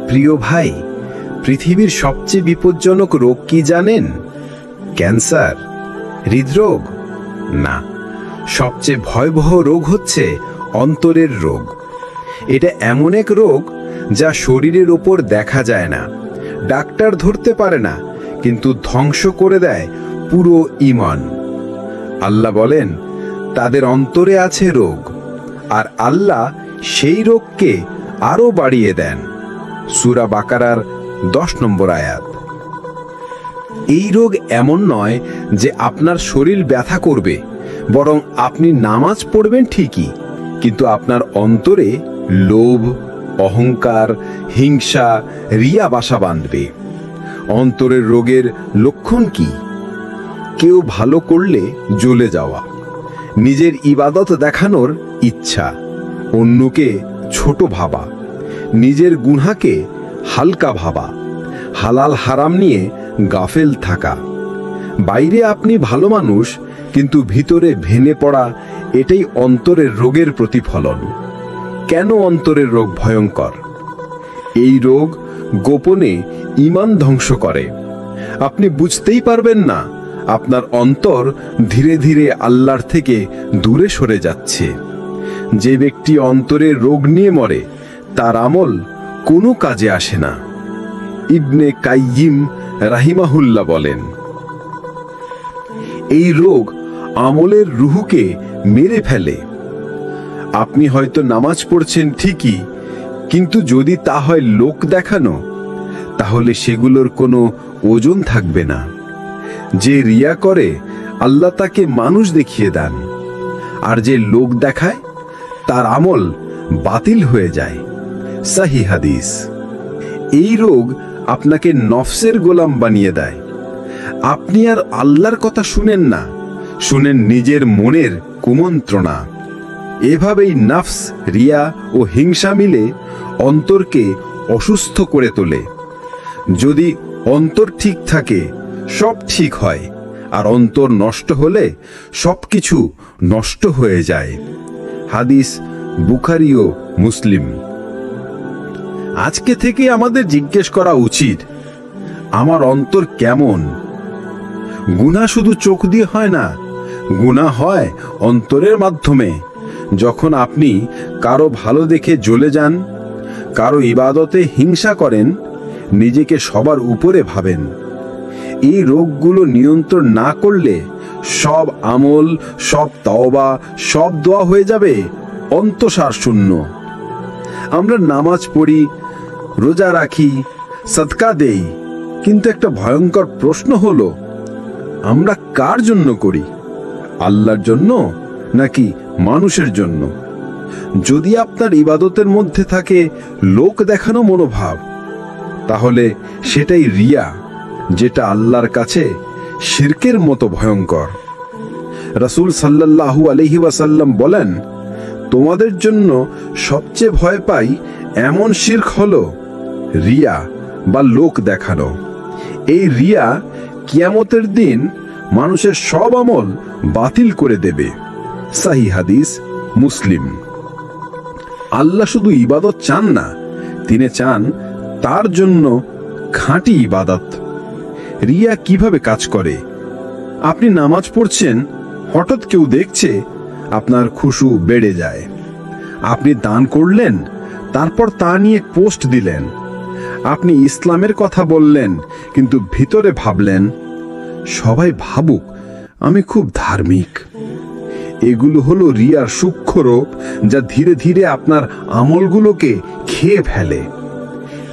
প্রিয় ভাই, পৃথিবীর সবচেয়ে বিপজ্জনক রোগ কি জানেন? ক্যান্সার, হৃদরোগ? না, সবচেয়ে ভয়াবহ রোগ হচ্ছে অন্তরের রোগ। এটা এমন এক রোগ যা শরীরের ওপর দেখা যায় না, ডাক্তার ধরতে পারে না, কিন্তু ধ্বংস করে দেয় পুরো ঈমান। আল্লাহ বলেন, তাদের অন্তরে আছে রোগ, আর আল্লাহ সেই রোগকে আরো বাড়িয়ে দেন। সূরা বাকারার 10 নম্বর আয়াত। এই রোগ এমন নয় যে আপনার শরীর ব্যথা করবে, বরং আপনি নামাজ পড়বেন ঠিকই, কিন্তু আপনার অন্তরে লোভ, অহংকার, হিংসা, রিয়া বাসা বাঁধবে। অন্তরের রোগের লক্ষণ কি? কেউ ভালো করলে জ্বলে যাওয়া, নিজের ইবাদত দেখানোর ইচ্ছা, অন্যকে ছোট ভাবা, নিজের গুনাহকে হালকা ভাবা, হালাল হারাম নিয়ে গাফেল থাকা। বাইরে আপনি ভালো মানুষ, কিন্তু ভিতরে ভেঙে পড়া, এটাই অন্তরের রোগের প্রতিফলন। কেন অন্তরের রোগ ভয়ঙ্কর? এই রোগ গোপনে ঈমান ধ্বংস করে। আপনি বুঝতেই পারবেন না, আপনার অন্তর ধীরে ধীরে আল্লাহর থেকে দূরে সরে যাচ্ছে। যে ব্যক্তি অন্তরের রোগ নিয়ে মরে, তার আমল কোনো কাজে আসে না। ইবনে কাইয়িম রাহিমাহুল্লাহ বলেন, এই রোগ আমলের রুহকে মেরে ফেলে। আপনি হয়তো নামাজ পড়ছেন ঠিকই, কিন্তু যদি তা হয় লোক দেখানো, তাহলে সেগুলোর কোনো ওজন থাকবে না। যে রিয়া করে, আল্লাহ তাকে মানুষ দেখিয়ে দেন, আর যে লোক দেখায়, তার আমল বাতিল হয়ে যায়। সহিহ হাদিস। এই রোগ আপনাকে নফসের গোলাম বানিয়ে দেয়। আপনি আর আল্লাহর কথা শুনেন না, শুনেন নিজের মনের কুমন্ত্রণা। এভাবেই নফস, রিয়া ও হিংসা মিলে অন্তরকে অসুস্থ করে তোলে। যদি অন্তর ঠিক থাকে, সব ঠিক হয়, আর অন্তর নষ্ট হলে সবকিছু নষ্ট হয়ে যায়। হাদিস বুখারী ও মুসলিম। আজকে থেকে আমাদের জিজ্ঞেস করা উচিত, আমার অন্তর কেমন? গুনাহ শুধু চোখ দিয়ে হয় না, গুনাহ হয় অন্তরের মাধ্যমে। যখন আপনি কারো ভালো দেখে জ্বলে যান, কারো ইবাদতে হিংসা করেন, নিজেকে সবার উপরে ভাবেন, এই রোগগুলো নিয়ন্ত্রণ না করলে সব আমল, সব তওবা, সব দোয়া হয়ে যাবে অন্তঃসার শূন্য। আমরা নামাজ পড়ি, রোজা রাখি, সাদকা দেই, কিন্তু একটা ভয়ঙ্কর প্রশ্ন হলো, আমরা কার জন্য করি? আল্লাহর জন্য নাকি মানুষের জন্য? যদি আপনার ইবাদতের মধ্যে থাকে লোক দেখানো মনোভাব, তাহলে সেটাই রিয়া, যেটা আল্লাহর কাছে শিরকের মতো ভয়ঙ্কর। রাসূল সাল্লাল্লাহু আলাইহি ওয়াসাল্লাম বলেন, তোমাদের জন্য সবচেয়ে ভয় পাই এমন শিরক হলো রিয়া বা লোক দেখানো। এই রিয়া কিয়ামতের দিন মানুষের সব আমল বাতিল করে দেবে। সহিহ হাদিস, মুসলিম। আল্লাহ শুধু ইবাদত চান না, তিনি চান তার জন্য খাঁটি ইবাদত। রিয়া কিভাবে কাজ করে? আপনি নামাজ পড়ছেন, হঠাৎ কেউ দেখছে, আপনার খুশু বেড়ে যায়। আপনি দান করলেন, তারপর তা নিয়ে পোস্ট দিলেন। আপনি ইসলামের কথা বললেন, কিন্তু ভিতরে ভাবলেন, সবাই ভাবুক আমি খুব ধার্মিক। এগুলো হলো রিয়ার সূক্ষ্ম রূপ, যা ধীরে ধীরে আপনার আমলগুলোকে খেয়ে ফেলে।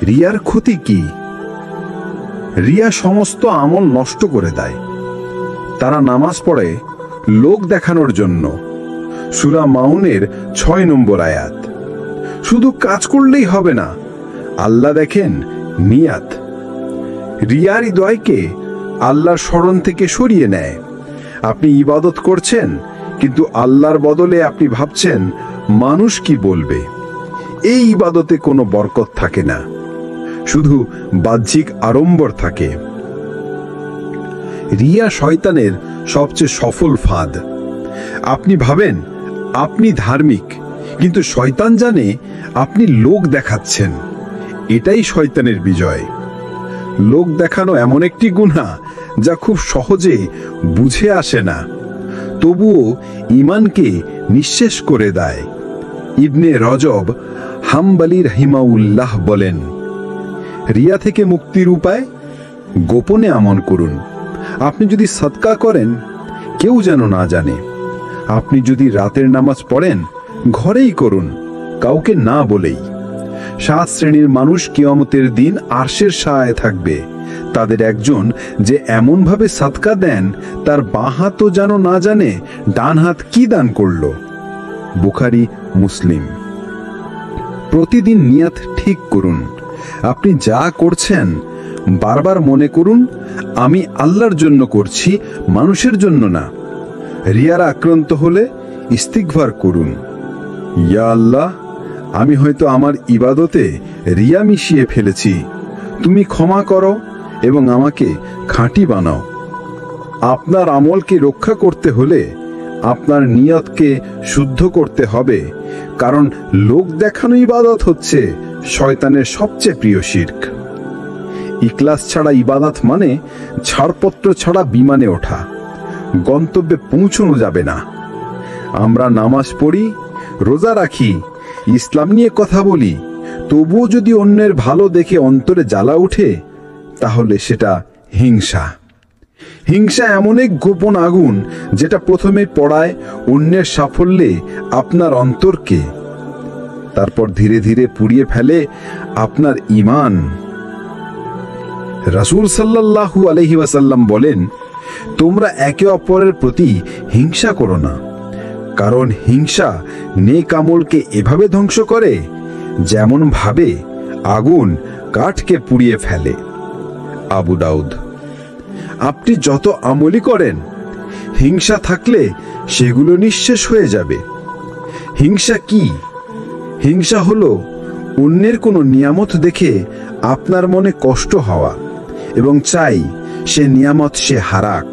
রিয়ার ক্ষতি কি? রিয়া সমস্ত আমল নষ্ট করে দেয়। তারা নামাজ পড়ে লোক দেখানোর জন্য। সূরা মাউনের 6 নম্বর আয়াত। শুধু কাজ করলেই হবে না, আল্লাহ দেখেন নিয়াত। রিয়ার হৃদয়কে আল্লাহর স্মরণ থেকে সরিয়ে নেয়। আপনি ইবাদত করছেন, কিন্তু আল্লাহর বদলে আপনি ভাবছেন মানুষ কি বলবে। এই ইবাদতে কোনো বরকত থাকে না, শুধু বাহ্যিক আড়ম্বর থাকে। রিয়া শয়তানের সবচেয়ে সফল ফাঁদ। আপনি ভাবেন আপনি ধার্মিক, কিন্তু শয়তান জানে আপনি লোক দেখাচ্ছেন। এটাই শয়তানের বিজয়। লোক দেখানো এমন একটি গুনাহ যা খুব সহজে বুঝে আসে না, তবুও ঈমানকে নিঃশেষ করে দেয়। ইবনে রজব হাম্বলি রাহিমাহুল্লাহ বলেন, রিয়া থেকে মুক্তির উপায় গোপনে আমল করুন। আপনি যদি সদকা করেন, কেউ যেন না জানে। আপনি যদি রাতের নামাজ পড়েন, ঘরেই করুন, কাউকে না বলেই। 7 শ্রেণীর মানুষ কিয়ামতের দিন আরশের ছায়ায় থাকবে। তাদের একজন যে এমনভাবে সদকা দেন তার বাঁ হাতও যেন না জানে ডান হাত কি দান করল। বুখারী, মুসলিম। প্রতিদিন নিয়ত ঠিক করুন। আপনি যা করছেন বারবার মনে করুন, আমি আল্লাহর জন্য করছি, মানুষের জন্য না। রিয়ার আক্রান্ত হলে ইস্তিগফার করুন, ইয়া আল্লাহ, আমি হয়তো আমার ইবাদতে রিয়া মিশিয়ে ফেলেছি, তুমি ক্ষমা করো এবং আমাকে খাঁটি বানাও। আপনার আমলকে রক্ষা করতে হলে আপনার নিয়তকে শুদ্ধ করতে হবে, কারণ লোক দেখানো ইবাদত হচ্ছে শয়তানের সবচেয়ে প্রিয় শিরক। ইখলাস ছাড়া ইবাদত মানে ছাড়পত্র ছাড়া বিমানে ওঠা, গন্তব্যে পৌঁছানো যাবে না। আমরা নামাজ পড়ি, রোজা রাখি, ইসলাম নিয়ে কথা বলি, তবুও যদি অন্যের ভালো দেখে অন্তরে জ্বালা উঠে, তাহলে সেটা হিংসা। হিংসা এমন এক গোপন আগুন যেটা প্রথমে পড়ায় অন্যের সাফল্যে আপনার অন্তরকে, তারপর ধীরে ধীরে পুড়িয়ে ফেলে আপনার ঈমান। রাসূল সাল্লাল্লাহু আলাইহি ওয়াসাল্লাম বলেন, তোমরা একে অপরের প্রতি হিংসা করো না, কারণ হিংসা নেক আমলকে এভাবে ধ্বংস করে যেমন ভাবে আগুন কাঠকে পুড়িয়ে ফেলে। আবু দাউদ। আপনি যত আমলই করেন, হিংসা থাকলে সেগুলো নিঃশেষ হয়ে যাবে। হিংসা কি? হিংসা হলো অন্যের কোনো নিয়ামত দেখে আপনার মনে কষ্ট হওয়া এবং চাই সে নিয়ামত সে হারাক।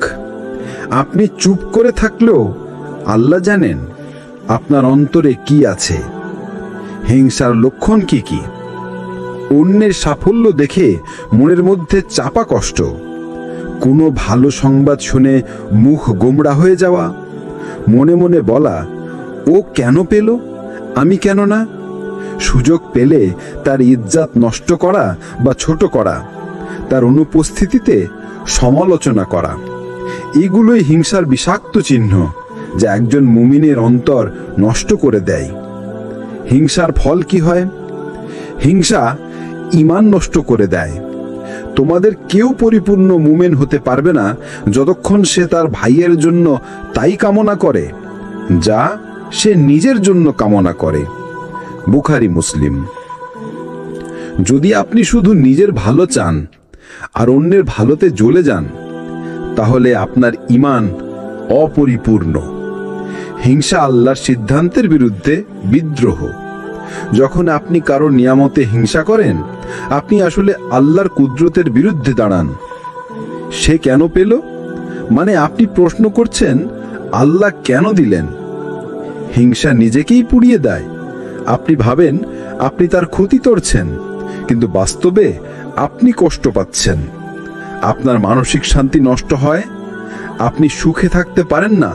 আপনি চুপ করে থাকলেও আল্লাহ জানেন আপনার অন্তরে কি আছে। হিংসার লক্ষণ কি কি? অন্যের সাফল্য দেখে মনের মধ্যে চাপা কষ্ট, কোনো ভালো সংবাদ শুনে মুখ গোমড়া হয়ে যাওয়া, মনে মনে বলা, ও কেন পেল, আমি কেন না? সুযোগ পেলে তার ইজ্জত নষ্ট করা বা ছোট করা, তার অনুপস্থিতিতে সমালোচনা করা, এগুলোই হিংসার বিষাক্ত চিহ্ন যা একজন মুমিনের অন্তর নষ্ট করে দেয়। হিংসার ফল কি হয়? হিংসা ঈমান নষ্ট করে দেয়। তোমাদের কেউ পরিপূর্ণ মুমিন হতে পারবে না যতক্ষণ সে তার ভাইয়ের জন্য তাই কামনা করে যা সে নিজের জন্য কামনা করে। বুখারী, মুসলিম। যদি আপনি শুধু নিজের ভালো চান আর অন্যের ভালোতে জ্বলে যান, তাহলে আপনার ঈমান অপরিপূর্ণ। হিংসা আল্লাহর সিদ্ধান্তের বিরুদ্ধে বিদ্রোহ। যখন আপনি কারো নিয়ামতে হিংসা করেন, আপনি আসলে আল্লাহর কুদরতের বিরুদ্ধে দাঁড়ান। সে কেন পেল, মানে আপনি প্রশ্ন করছেন আল্লাহ কেন দিলেন। হিংসা নিজেকেই পুড়িয়ে দেয়। আপনি ভাবেন আপনি তার ক্ষতি করছেন, কিন্তু বাস্তবে আপনি কষ্ট পাচ্ছেন। আপনার মানসিক শান্তি নষ্ট হয়, আপনি সুখে থাকতে পারেন না,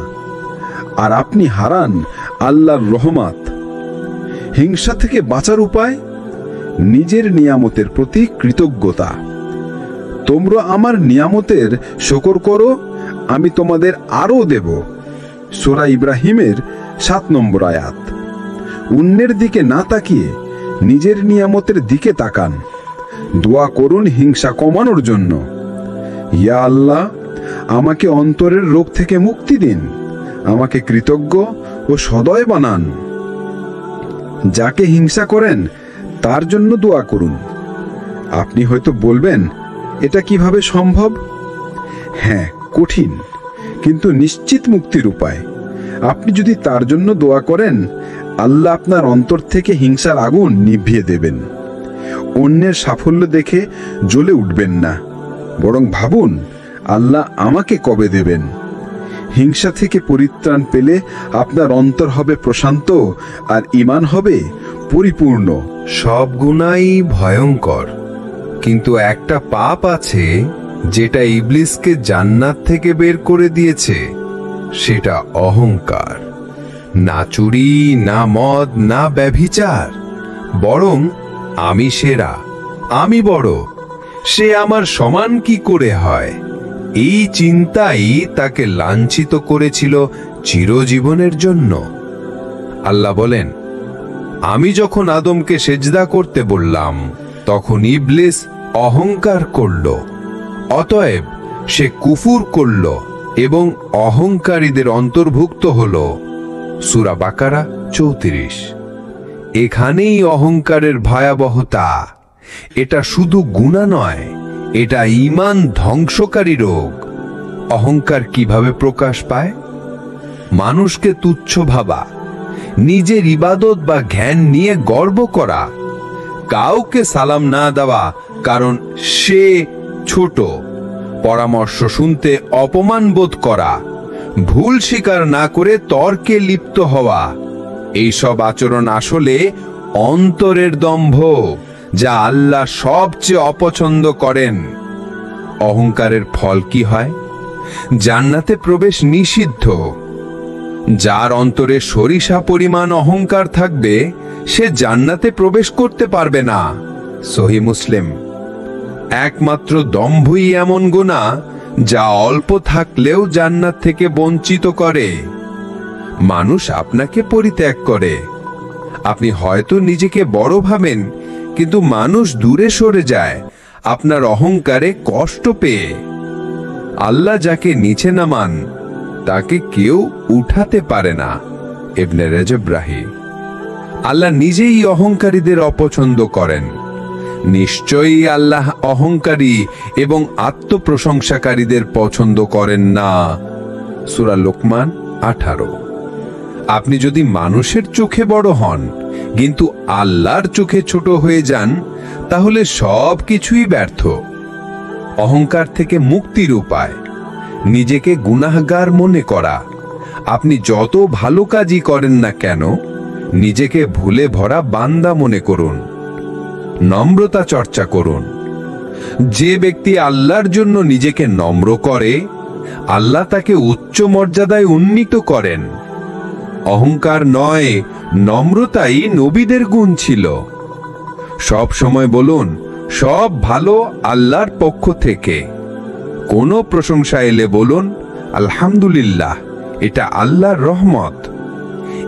আর আপনি হারান আল্লাহর রহমত। হিংসা থেকে বাঁচার উপায়? নিজের নিয়ামতের প্রতি কৃতজ্ঞতা। তোমরা আমার নিয়ামতের শুকর করো, আমি তোমাদের আরো দেব। সূরা ইব্রাহিমের 7 নম্বর আয়াত। অন্যের দিকে না তাকিয়ে নিজের নিয়ামতের দিকে তাকান। দোয়া করুন হিংসা কমানোর জন্য। ইয়া আল্লাহ, আমাকে অন্তরের রোগ থেকে মুক্তি দিন, আমাকে কৃতজ্ঞ ও সদয় বানান। যাকে হিংসা করেন তার জন্য দোয়া করুন। আপনি হয়তো বলবেন, এটা কিভাবে সম্ভব? হ্যাঁ, কঠিন, কিন্তু নিশ্চিত মুক্তির উপায়। আপনি যদি তার জন্য দোয়া করেন, আল্লাহ আপনার অন্তর থেকে হিংসার আগুন নিভিয়ে দেবেন। অন্যের সাফল্য দেখে জ্বলে উঠবেন না, বরং ভাবুন আল্লাহ আমাকে কবে দেবেন। হিংসা থেকে পরিত্রাণ পেলে আপনার অন্তর হবে প্রশান্ত আর ঈমান হবে পরিপূর্ণ। সব গুনাই ভয়ঙ্কর, কিন্তু একটা পাপ আছে যেটা ইবলিসকে জান্নাত থেকে বের করে দিয়েছে, সেটা অহংকার। না চুরি, না মদ, না ব্যভিচার, বরং আমি সেরা, আমি বড়, সে আমার সমান কি করে হয়, এই চিন্তাই তাকে লাঞ্ছিত করেছিল চিরজীবনের জন্য। আল্লাহ বলেন, আমি যখন আদমকে সেজদা করতে বললাম তখন ইবলিস অহংকার করল, অতএব সে কুফর করল এবং অহংকারীদের অন্তর্ভুক্ত হল। সূরা বাকারা 34। এখানেই অহংকারের ভয়াবহতা। এটা শুধু গুনাহ নয়, এটা ঈমান ধ্বংসকারী রোগ। অহংকার কিভাবে প্রকাশ পায়? মানুষকে তুচ্ছ ভাবা, নিজের ইবাদত বা জ্ঞান নিয়ে গর্ব করা, কাউকে সালাম না দেওয়া কারণ সে ছোট, পরামর্শ শুনতে অপমান বোধ করা, ভুল স্বীকার না করে তর্কে লিপ্ত হওয়া, এইসব আচরণ আসলে অন্তরের দম্ভ, যা আল্লাহ সবচেয়ে অপছন্দ করেন। অহংকারের ফল কি হয়? জান্নাতে প্রবেশ নিষিদ্ধ। যার অন্তরে সরিষা পরিমাণ অহংকার থাকবে, সে জান্নাতে প্রবেশ করতে পারবে না। সহিহ মুসলিম। একমাত্র দম্ভই এমন গুনাহ যা অল্প থাকলেও জান্নাত থেকে বঞ্চিত করে। মানুষ আপনাকে পরিত্যাগ করে। আপনি হয়তো নিজেকে বড় ভাবেন, কিন্তু মানুষ দূরে সরে যায় আপনার অহংকারে কষ্ট পেয়ে। আল্লাহ যাকে নিচে নামান, তাকে কেউ উঠাতে পারে না। ইবনে রজব রাহি। আল্লাহ নিজেই অহংকারীদের অপছন্দ করেন। নিশ্চয়ই আল্লাহ অহংকারী এবং আত্মপ্রশংসাকারীদের পছন্দ করেন না। সূরা লোকমান 18। আপনি যদি মানুষের চোখে বড় হন কিন্তু আল্লাহর চোখে ছোট হয়ে যান, তাহলে সব কিছুই ব্যর্থ। অহংকার থেকে মুক্তির উপায় নিজেকে গুনাহগার মনে করা। আপনি যত ভালো কাজই করেন না কেন, নিজেকে ভুলে ভরা বান্দা মনে করুন। নম্রতা চর্চা করুন। যে ব্যক্তি আল্লাহর জন্য নিজেকে নম্র করে, আল্লাহ তাকে উচ্চ মর্যাদায় উন্নীত করেন। অহংকার নয়, নম্রতাই নবীদের গুণ ছিল। সব সময় বলুন, সব ভালো আল্লাহর পক্ষ থেকে। কোনো প্রশংসা এলে বলুন, আলহামদুলিল্লাহ, এটা আল্লাহর রহমত।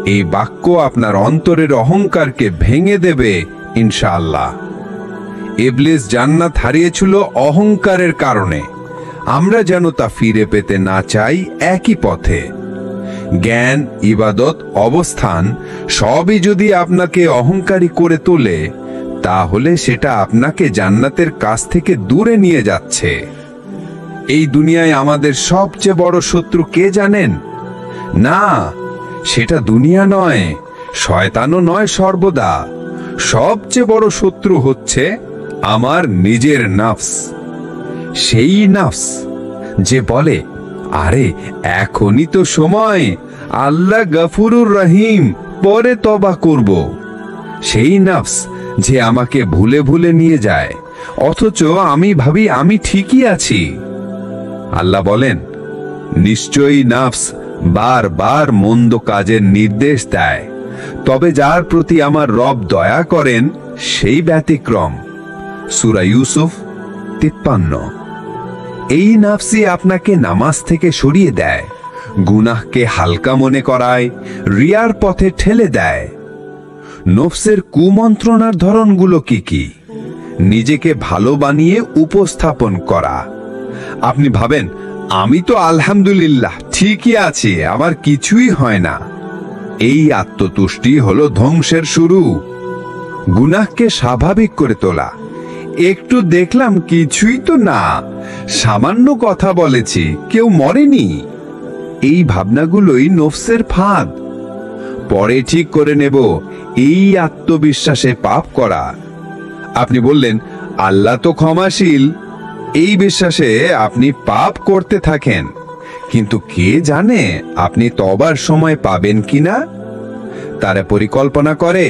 এই বাক্য আপনার অন্তরের অহংকারকে ভেঙে দেবে ইনশাআল্লাহ। ইবলিস জান্নাত হারিয়েছিল অহংকারের কারণে। আমরা যেন তা ফিরে পেতে না চাই একই পথে। জ্ঞান, ইবাদত, অবস্থান সবই যদি আপনাকে অহংকারী করে তোলে, তাহলে সেটা আপনাকে জান্নাতের কাছ থেকে দূরে নিয়ে যাচ্ছে। এই দুনিয়ায় আমাদের সবচেয়ে বড় শত্রু কে জানেন? না, সেটা দুনিয়া নয়, শয়তানও নয় সর্বদা। সবচেয়ে বড় শত্রু হচ্ছে আমার নিজের নফস। সেই নফস যে বলে, আরে এখনই তো সময়, আল্লাহ গফুরুর রহিম, পরে তওবা করব। সেই নফস যে আমাকে ভুলে ভুলে নিয়ে যায়, অথচ আমি ভাবি আমি ঠিকই আছি। আল্লাহ বলেন, নিশ্চয়ই নফস বারবার মন্দ কাজের নির্দেশ দেয়, তবে যার প্রতি আমার রব দয়া করেন সেই ব্যতিক্রম। সূরা ইউসুফ 53। এই নফসই আপনাকে নামাজ থেকে সরিয়ে দেয়, গুনাহকে হালকা মনে করায়, রিয়ার পথে ঠেলে দেয়। নফসের কুমন্ত্রণার ধরনগুলো কি কি? নিজেকে ভালো বানিয়ে উপস্থাপন করা। আপনি ভাবেন, আমি তো আলহামদুলিল্লাহ ঠিকই আছি, আমার কিছুই হয় না। এই আত্মতুষ্টি হলো ধ্বংসের শুরু। গুনাহকে স্বাভাবিক করে তোলা। একটু দেখলাম, কিছুই তো না, সামান্য কথা বলেছি, কেউ মরেনি। এই ভাবনাগুলোই নফসের ফাঁদ। পরে ঠিক করে নেব, এই আত্মবিশ্বাসে পাপ করা। আপনি বললেন, আল্লাহ তো ক্ষমাশীল। এই বিশ্বাসে আপনি পাপ করতে থাকেন, কিন্তু কে জানে আপনি তওবার সময় পাবেন কিনা। তারা পরিকল্পনা করে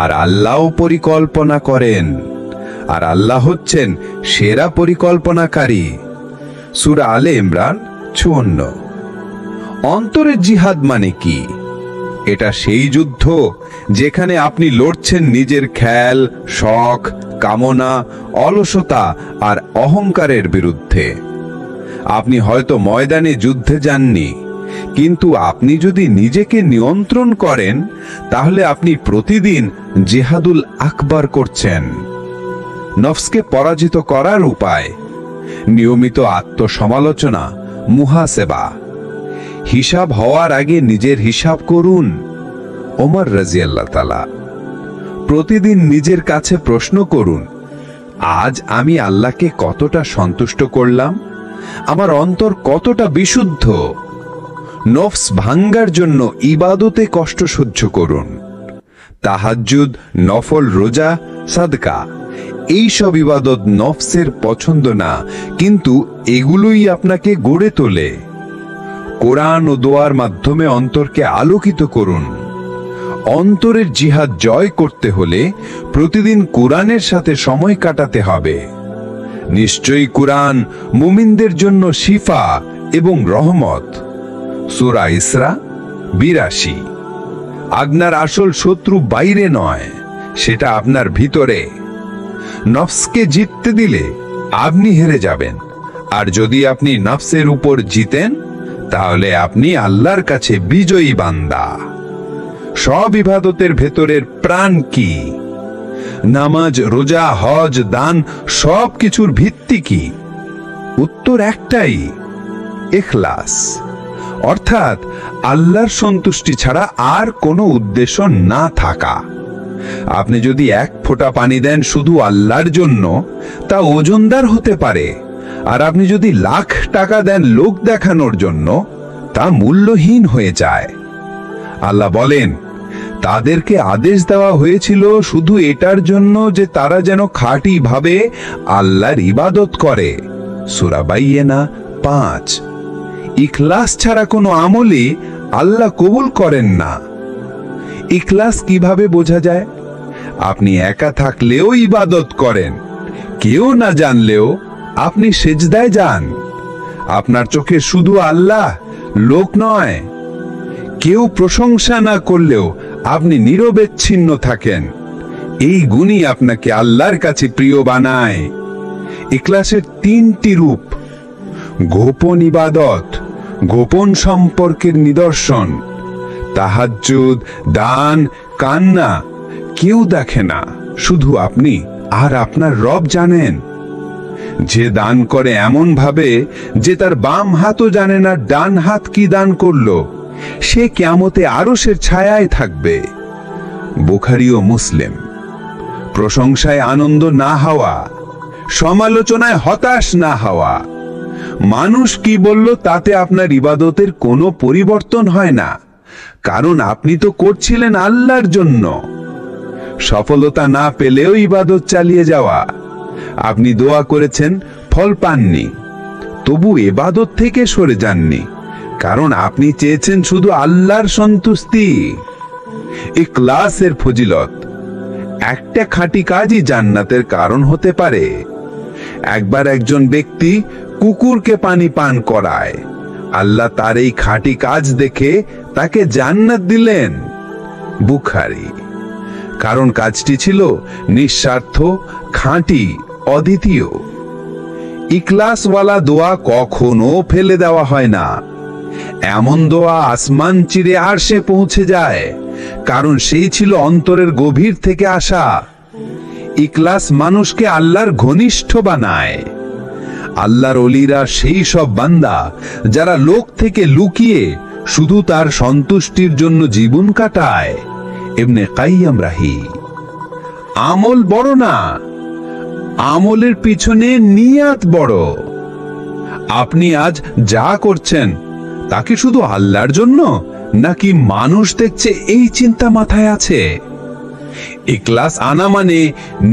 আর আল্লাহও পরিকল্পনা করেন, আর আল্লাহ হচ্ছেন সেরা পরিকল্পনাকারী। সূরা আলে ইমরান ৫৪। অন্তরের জিহাদ মানে কি? এটা সেই যুদ্ধ যেখানে আপনি লড়ছেন নিজের খেয়াল, শখ, কামনা, অলসতা আর অহংকারের বিরুদ্ধে। আপনি হয়তো ময়দানে যুদ্ধে যাননি, কিন্তু আপনি যদি নিজেকে নিয়ন্ত্রণ করেন তাহলে আপনি প্রতিদিন জিহাদুল আকবার করছেন। নফসকে পরাজিত করার উপায়: নিয়মিত আত্মসমালোচনা, মুহাসেবা। হিসাব হওয়ার আগে নিজের হিসাব করুন। ওমর রাদিয়াল্লাহু তাআলা। প্রতিদিন নিজের কাছে প্রশ্ন করুন, আজ আমি আল্লাহকে কতটা সন্তুষ্ট করলাম? আমার অন্তর কতটা বিশুদ্ধ? নফস ভাঙ্গার জন্য ইবাদতে কষ্ট সহ্য করুন। তাহাজ্জুদ, নফল রোজা, সাদকা, এই সব ইবাদত নফসের পছন্দ না, কিন্তু এগুলোই আপনাকে গড়ে তোলে। কোরআন ও দোয়ার মাধ্যমে অন্তরকে আলোকিত করুন। অন্তরের জিহাদ জয় করতে হলে প্রতিদিন কোরআনের সাথে সময় কাটাতে হবে। নিশ্চয়ই কোরআন মুমিনদের জন্য শিফা এবং রহমত। সূরা ইসরা ৮২। আপনার আসল শত্রু বাইরে নয়, সেটা আপনার ভিতরে। নফসকে জিততে দিলে আপনি হেরে যাবেন, আর যদি আপনি নফসের উপর জিতেন তাহলে আপনি আল্লাহর কাছে বিজয়ী বান্দা। সব ইবাদতের ভেতরের প্রাণ কি? নামাজ, রোজা, হজ, দান, সব কিছুর ভিত্তি কি? উত্তর একটাই, ইখলাস। অর্থাৎ আল্লাহর সন্তুষ্টি ছাড়া আর কোনো উদ্দেশ্য না থাকা। আপনি যদি এক ফোঁটা পানি দেন শুধু আল্লাহর জন্য, তা ওজনদার হতে পারে, আর আপনি যদি লাখ টাকা দেন লোক দেখানোর জন্য, তা মূল্যহীন হয়ে যায়। আল্লাহ বলেন, তাদেরকে আদেশ দেওয়া হয়েছিল শুধু এটার জন্য যে তারা যেন খাঁটি ভাবে আল্লাহর ইবাদত করে। সূরা বাইয়িনা ৫। ইখলাস ছাড়া কোনো আমলই আল্লাহ কবুল করেন না। ইখলাস কিভাবে বোঝা যায়? আপনি একা থাকলেও ইবাদত করেন, কেউ না জানলেও আপনি সেজদায় যান। আপনার চোখে শুধু আল্লাহ, লোক নয়। কেউ প্রশংসা না করলেও আপনি নিরবচ্ছিন্ন থাকেন। এই গুণই আপনাকে আল্লাহর কাছে প্রিয় বানায়। ইখলাসের ৩টি রূপ: গোপন ইবাদত, গোপন সম্পর্কের নিদর্শন। তাহাজ্জুদ, দান, কান্না, কেউ দেখে না, শুধু আপনি আর আপনার রব জানেন। যে দান করে এমন ভাবে যে তার বাম হাতও জানে না ডান হাত কি দান করলো, সে কিয়ামতে আরশের ছায়ায় থাকবে। বুখারী ও মুসলিম। প্রশংসায় আনন্দ না হওয়া, সমালোচনায় হতাশ না হওয়া। মানুষ কি বলল তাতে আপনার ইবাদতের কোনো পরিবর্তন হয় না, কারণ আপনি তো করছিলেন আল্লাহর জন্য। সফলতা না পেলেও ইবাদত চালিয়ে যাওয়া। আপনি দোয়া করেছেন, ফল পাননি, তবু ইবাদত থেকে সরে যাননি, কারণ আপনি চেয়েছেন শুধু আল্লাহর সন্তুষ্টি। ইখলাসের ফজিলত: একটা খাঁটি কাজই জান্নাতের কারণ হতে পারে। একবার একজন ব্যক্তি কুকুরকে পানি পান করায়। আল্লাহ তার এই খাঁটি কাজ দেখে তাকে জান্নাত দিলেন। বুখারী। কারণ কাজটি ছিল নিঃস্বার্থ, খাঁটি, অদ্বিতীয়। ইখলাসওয়ালা দোয়া কখনো ফেলে দেওয়া হয় না। এমন দোয়া আসমান চিরে আরশে পৌঁছে যায়, কারণ সেই ছিল অন্তরের গভীর থেকে আসা। ইখলাস মানুষকে আল্লাহর ঘনিষ্ঠ বানায়। আল্লাহর ওলিরা সেই সব বান্দা যারা লোক থেকে লুকিয়ে শুধু তার সন্তুষ্টির জন্য জীবন কাটায়। ইবনে কাইয়্যিম রাহি। আমল বড় না, আমলের পিছনে নিয়াত বড়। আপনি আজ যা করছেন তা কি শুধু আল্লাহর জন্য, নাকি মানুষ দেখছে এই চিন্তা মাথায় আছে? ইখলাস আনা মানে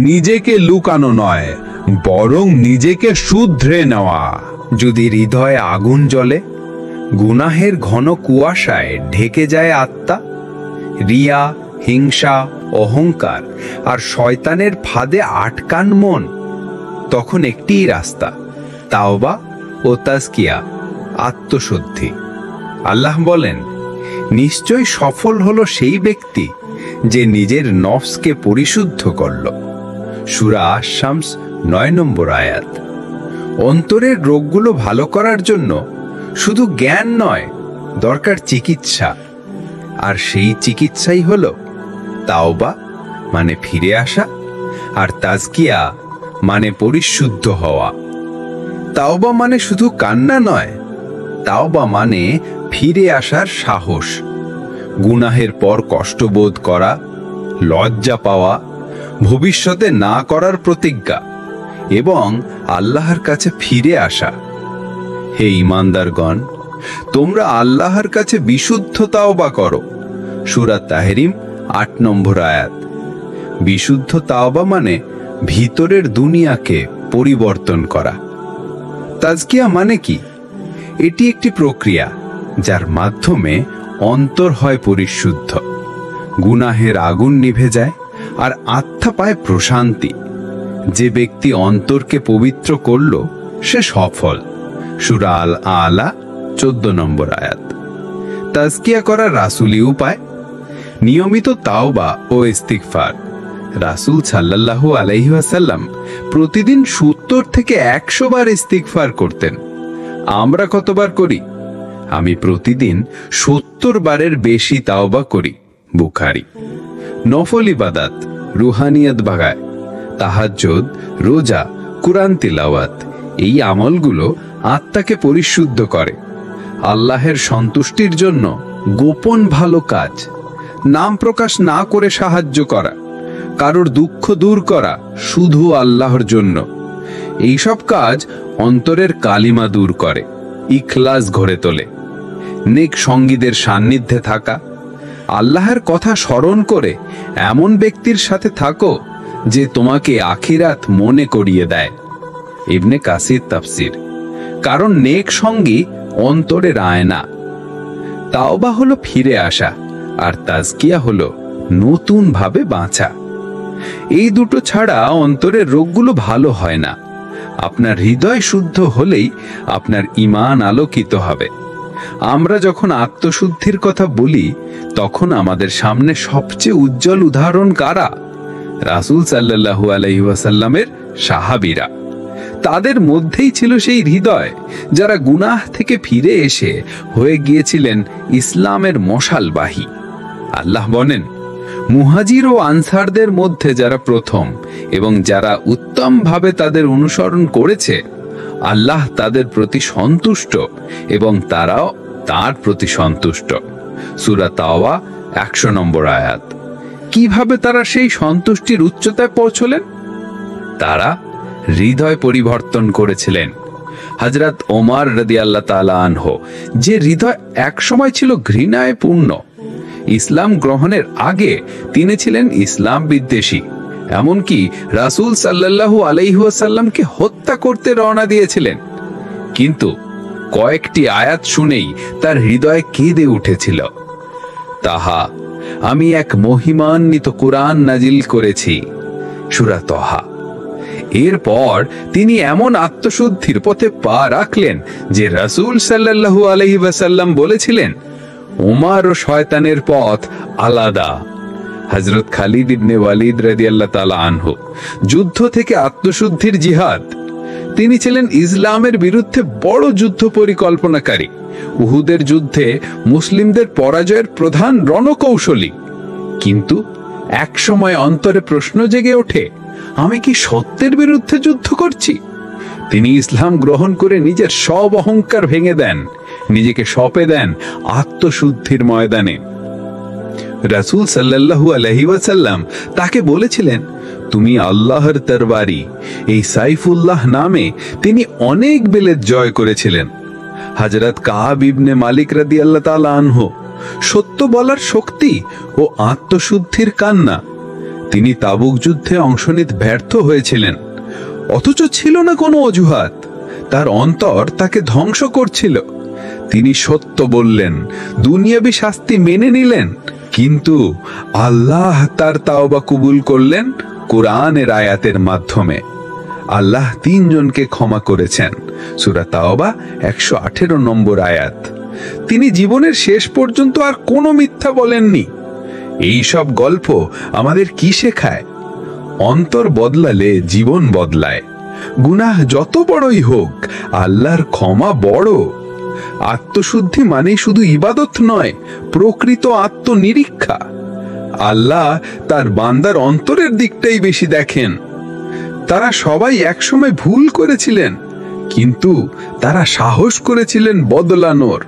নিজেকে লুকানো নয়, বরং নিজেকে শুধরে নেওয়া। যদি হৃদয়ে আগুন জ্বলে গুনাহের ঘন কুয়াশায় ঢেকে যায় আত্মা। রিয়া, হিংসা, অহংকার আর শয়তানের ফাঁদে আটকান মন। তখন একটিই রাস্তা, তাওবা ও তাজকিয়া, আত্মশুদ্ধি। আল্লাহ বলেন, নিশ্চয় সফল হলো সেই ব্যক্তি যে নিজের নফসকে পরিশুদ্ধ করল। সূরা আশ-শামস 9 নম্বর আয়াত। অন্তরের রোগগুলো ভালো করার জন্য শুধু জ্ঞান নয়, দরকার চিকিৎসা। আর সেই চিকিৎসাই হলো তাওবা মানে ফিরে আসা, আর তাজকিয়া মানে পরিশুদ্ধ হওয়া। তাওবা মানে শুধু কান্না নয়, তাওবা মানে ফিরে আসার সাহস। গুনাহের পর কষ্টবোধ করা, লজ্জা পাওয়া, ভবিষ্যতে না করার প্রতিজ্ঞা এবং আল্লাহর কাছে ফিরে আসা। হে ঈমানদারগণ, তোমরা আল্লাহর কাছে বিশুদ্ধ তাওবা করো। সূরা তাহরিম 8 নম্বর আয়াত। বিশুদ্ধ তাওবা মানে ভিতরের দুনিয়াকে পরিবর্তন করা। তাজকিয়া মানে কি? এটি একটি প্রক্রিয়া যার মাধ্যমে অন্তর হয় পরিশুদ্ধ, গুনাহের আগুন নিভে যায় আর আত্মা পায় প্রশান্তি। যে ব্যক্তি অন্তরকে পবিত্র করল সে সফল। সূরা আল আলা 14 নম্বর আয়াত। তাজকিয়া করার রাসূলি উপায়: নিয়মিত তাওবা ও ইস্তিগফার। রাসূল সাল্লাল্লাহু আলাইহি ওয়াসাল্লাম প্রতিদিন 70 থেকে 100 বার ইস্তিগফার করতেন। আমরা কতবার করি? আমি প্রতিদিন 70 বারের বেশি তাওবা করি। বুখারী। নফল ইবাদত, রুহানিয়ত বাড়ায়। তাহাজ্জুদ, রোজা, কুরআন তিলাওয়াত, এই আমলগুলো আত্মাকে পরিশুদ্ধ করে। আল্লাহের সন্তুষ্টির জন্য গোপন ভালো কাজ, নাম প্রকাশ না করে সাহায্য করা, কারোর দুঃখ দূর করা শুধু আল্লাহর জন্য। এইসব কাজ অন্তরের কালিমা দূর করে, ইখলাস গড়ে তোলে। নেক সঙ্গীদের সান্নিধ্যে থাকা, আল্লাহর কথা স্মরণ করে এমন ব্যক্তির সাথে থাকো যে তোমাকে আখিরাত মনে করিয়ে দেয়। ইবনে কাসির তাফসির। কারণ নেক সঙ্গী অন্তরের আয়না। তাওবা হলো ফিরে আসা, আর তাজকিয়া হলো নতুন ভাবে বাঁচা। এই দুটো ছাড়া অন্তরের রোগগুলো ভালো হয় না। আপনার হৃদয় শুদ্ধ হলেই আপনার ঈমান আলোকিত হবে। আমরা যখন আত্মশুদ্ধির কথা বলি তখন আমাদের সামনে সবচেয়ে উজ্জ্বল উদাহরণ কারা? রাসূল সাল্লাল্লাহু আলাইহি ওয়াসাল্লামের সাহাবীরা। তাদের মধ্যেই ছিল সেই হৃদয় যারা গুনাহ থেকে ফিরে এসে হয়ে গিয়েছিলেন ইসলামের মশালবাহী। আল্লাহ বলেন, মুহাজির ও আনসারদের মধ্যে যারা প্রথম এবং যারা উত্তমভাবে তাদের অনুসরণ করেছে, আল্লাহ তাদের প্রতি সন্তুষ্ট এবং তারাও তার প্রতি সন্তুষ্ট। সূরা তাওবা 100 নম্বর আয়াত। কিভাবে তারা সেই সন্তুষ্টির উচ্চতায় পৌঁছলেন? তারা হৃদয় পরিবর্তন করেছিলেন। হযরত ওমর রাদিয়াল্লাহু তাআলা আনহু, যে হৃদয় একসময় ছিল ঘৃণায় পূর্ণ, ইসলাম গ্রহণের আগে তিনি ছিলেন ইসলাম বিদ্বেষী। এমনকি রাসূল সাল্লাল্লাহু আলাইহি ওয়াসাল্লামকে হত্যা করতে রওনা দিয়েছিলেন। কিন্তু কয়েকটি আয়াত শুনেই তার হৃদয় কেঁদে উঠেছিল। তাহা, আমি এক মহিমান্বিত কুরআন নাজিল করেছি। সূরা তহা। এরপর তিনি এমন আত্মশুদ্ধির পথে পা রাখলেন যে রাসূল সাল্লাল্লাহু আলাইহি ওয়াসাল্লাম বলেছিলেন, ওমর ও শয়তানের পথ আলাদা। হযরত খালিদ ইবনে ওয়ালিদ রাদিয়াল্লাহু তাআলা আনহু, যুদ্ধ থেকে আত্মশুদ্ধির জিহাদ। তিনি ছিলেন ইসলামের বিরুদ্ধে বড় যুদ্ধ পরিকল্পনাকারী। উহুদের যুদ্ধে মুসলিমদের পরাজয়ের প্রধান রণকৌশলী। কিন্তু এক সময় অন্তরে প্রশ্ন জেগে ওঠে, আমি কি সত্যের বিরুদ্ধে যুদ্ধ করছি? তিনি ইসলাম গ্রহণ করে নিজের সব অহংকার ভেঙে দেন, নিজেকে সঁপে দেন আত্মশুদ্ধির ময়দানে। রাসূল সাল্লাল্লাহু আলাইহি ওয়াসাল্লাম তাকে বলেছিলেন, তুমি আল্লাহর তরবারি। এই সাইফুল্লাহ নামে তিনি অনেক বিলেত জয় করেছিলেন। হযরত কাব ইবনে মালিক রাদিয়াল্লাহু তাআলা আনহু, সত্য বলার শক্তি ও আত্মশুদ্ধির কান্না। তিনি তাবুক যুদ্ধে অংশ নিতে ব্যর্থ হয়েছিলেন, অথচ ছিল না কোনো অজুহাত। তার অন্তর তাকে ধ্বংস করছিল। তিনি সত্য বললেন, দুনিয়াবী শাস্তি মেনে নিলেন, কিন্তু আল্লাহ তার তাওবা কবুল করলেন কোরআনের আয়াতের মাধ্যমে। আল্লাহ 3 জনকে ক্ষমা করেছেন। সূরা তাওবা 118 নম্বর আয়াত। তিনি জীবনের শেষ পর্যন্ত আর কোনো মিথ্যা বলেননি। এই সব গল্প আমাদের কি শেখায়? অন্তর বদলালে জীবন বদলায়। গুনাহ যত বড়ই হোক, আল্লাহর ক্ষমা বড়। আত্মশুদ্ধি মানে শুধু ইবাদত নয়, প্রকৃত আত্মনিরীক্ষা। আল্লাহ তার বান্দার অন্তরের দিকটাই বেশি দেখেন। তারা সবাই একসময় ভুল করেছিলেন, কিন্তু তারা সাহস করেছিলেন বদলানোর।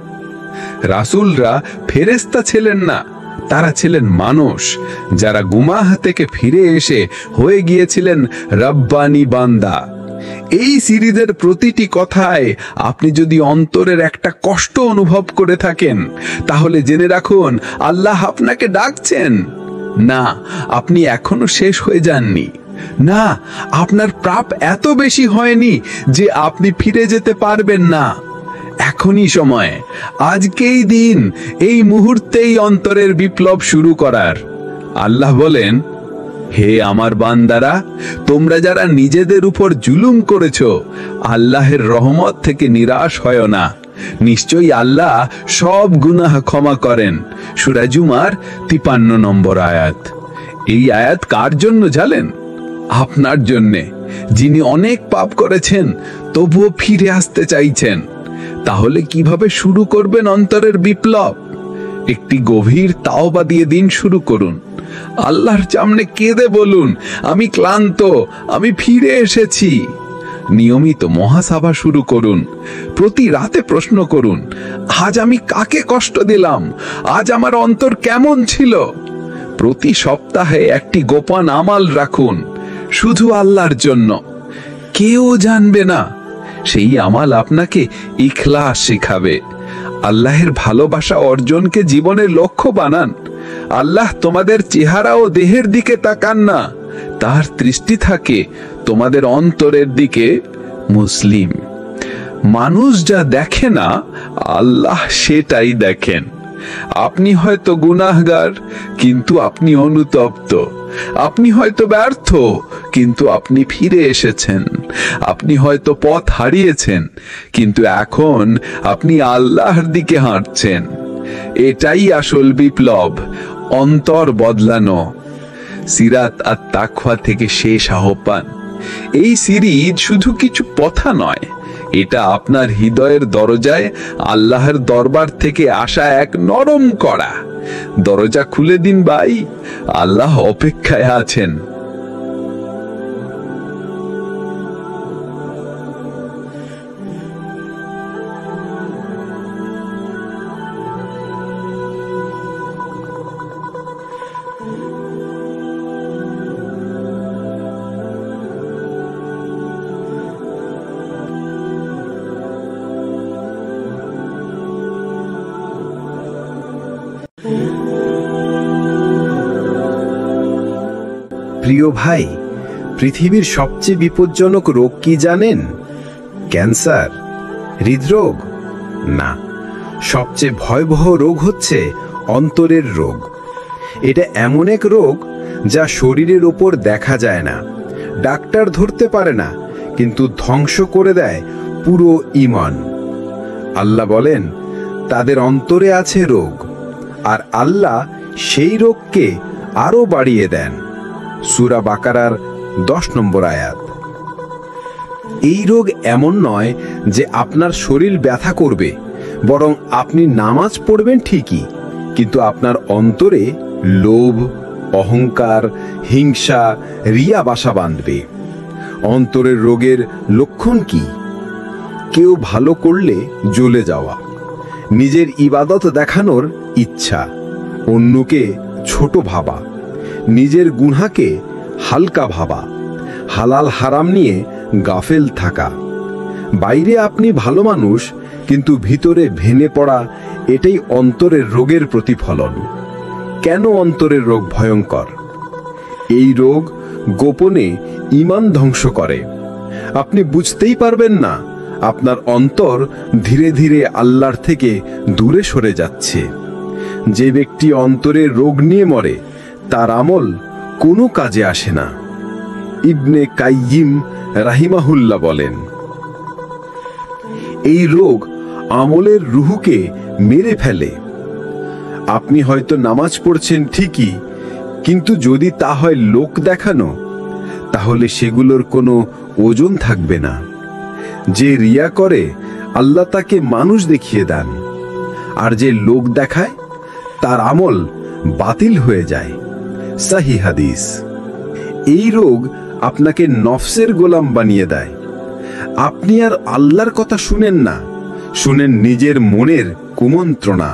রাসূলরা ফেরেশতা ছিলেন না, তারা ছিলেন মানুষ, যারা গুনাহ থেকে ফিরে এসে হয়ে গিয়েছিলেন রব্বানি বান্দা। এই সিরিজের প্রতিটি কথায় আপনি যদি অন্তরের একটা কষ্ট অনুভব করে থাকেন, তাহলে জেনে রাখুন আল্লাহ আপনাকে ডাকছেন। না, আপনি এখনো শেষ হয়ে যাননি। না, আপনার পাপ এত বেশি হয়নি যে আপনি ফিরে যেতে পারবেন না। এখনই সময়, আজকেই দিন, এই মুহূর্তেই অন্তরের বিপ্লব শুরু করার। আল্লাহ বলেন, হে আমার বান্দারা, তোমরা যারা নিজেদের উপর জুলুম করেছো, আল্লাহের রহমত থেকে নিরাশ হয় না। নিশ্চয়ই আল্লাহ সব গুনাহ ক্ষমা করেন। সূরা জুমার 53 নম্বর আয়াত। এই আয়াত কার জন্য জানেন? আপনার জন্যে, যিনি অনেক পাপ করেছেন তবুও ফিরে আসতে চাইছেন। তাহলে কিভাবে শুরু করবেন অন্তরের বিপ্লব? একটি গভীর তাওবা দিয়ে দিন শুরু করুন। আল্লাহর সামনে কেঁদে বলুন, আমি ক্লান্ত, আমি ফিরে এসেছি। নিয়মিত মহাসভা শুরু করুন। প্রতি রাতে প্রশ্ন করুন, আজ আমি কাকে কষ্ট দিলাম? আজ আমার অন্তর কেমন ছিল? প্রতি সপ্তাহে একটি গোপন আমাল রাখুন, শুধু আল্লাহর জন্য। কেউ জানবে না। সেই আমাল আপনাকে ইখলাস শেখাবে। আল্লাহের ভালোবাসা অর্জনকে জীবনের লক্ষ্য বানান। আল্লাহ তোমাদের চেহারা ও দেহের দিকে তাকান না, তার দৃষ্টি থাকে তোমাদের অন্তরের দিকে। মুসলিম। মানুষ যা দেখে না, আল্লাহ সেটাই দেখেন। আপনি হয়তো গুনাহগার, কিন্তু আপনি অনুতপ্ত। আপনি হয়তো ব্যর্থ, কিন্তু আপনি ফিরে এসেছেন। আপনি হয়তো পথ হারিয়েছেন, কিন্তু এখন আপনি আল্লাহর দিকে হাঁটছেন। এটাই আসল বিপ্লব, অন্তর বদলানো। সিরাত আর তাকওয়া থেকে শেষ আহ্বান। এই সিরিজ শুধু কিছু কথা নয়, এটা আপনার হৃদয়ের দরজায় আল্লাহর দরবার থেকে আসা এক নরম কড়া। দরজা খুলে দিন ভাই, আল্লাহ অপেক্ষায় আছেন। প্রিয় ভাই, পৃথিবীর সবচেয়ে বিপজ্জনক রোগ কি জানেন? ক্যান্সার? হৃদরোগ? না, সবচেয়ে ভয়াবহ রোগ হচ্ছে অন্তরের রোগ। এটা এমন এক রোগ যা শরীরের ওপর দেখা যায় না, ডাক্তার ধরতে পারে না, কিন্তু ধ্বংস করে দেয় পুরো ঈমান। আল্লাহ বলেন, তাদের অন্তরে আছে রোগ, আর আল্লাহ সেই রোগকে আরো বাড়িয়ে দেন। সূরা বাকারার 10 নম্বর আয়াত। এই রোগ এমন নয় যে আপনার শরীর ব্যথা করবে, বরং আপনি নামাজ পড়বেন ঠিকই, কিন্তু আপনার অন্তরে লোভ, অহংকার, হিংসা, রিয়া বাসা বাঁধবে। অন্তরের রোগের লক্ষণ কি? কেউ ভালো করলে জ্বলে যাওয়া, নিজের ইবাদত দেখানোর ইচ্ছা, অন্যকে ছোট ভাবা, নিজের গুনাহকে হালকা ভাবা, হালাল হারাম নিয়ে গাফেল থাকা। বাইরে আপনি ভালো মানুষ, কিন্তু ভিতরে ভেঙে পড়া, এটাই অন্তরের রোগের প্রতিফলন। কেন অন্তরের রোগ ভয়ঙ্কর? এই রোগ গোপনে ঈমান ধ্বংস করে। আপনি বুঝতেই পারবেন না, আপনার অন্তর ধীরে ধীরে আল্লাহর থেকে দূরে সরে যাচ্ছে। যে ব্যক্তি অন্তরের রোগ নিয়ে মরে তার আমল কোনো কাজে আসে না। ইবনে কাইয়িম রাহিমাহুল্লাহ বলেন, এই রোগ আমলের রুহকে মেরে ফেলে। আপনি হয়তো নামাজ পড়ছেন ঠিকই, কিন্তু যদি তা হয় লোক দেখানো, তাহলে সেগুলোর কোনো ওজন থাকবে না। যে রিয়া করে আল্লাহ তাকে মানুষ দেখিয়ে দেন, আর যে লোক দেখায় তার আমল বাতিল হয়ে যায়। সহিহ হাদিস। এই রোগ আপনাকে নফসের গোলাম বানিয়ে দেয়। আপনি আর আল্লাহর কথা শুনেন না, শুনেন নিজের মনের কুমন্ত্রণা।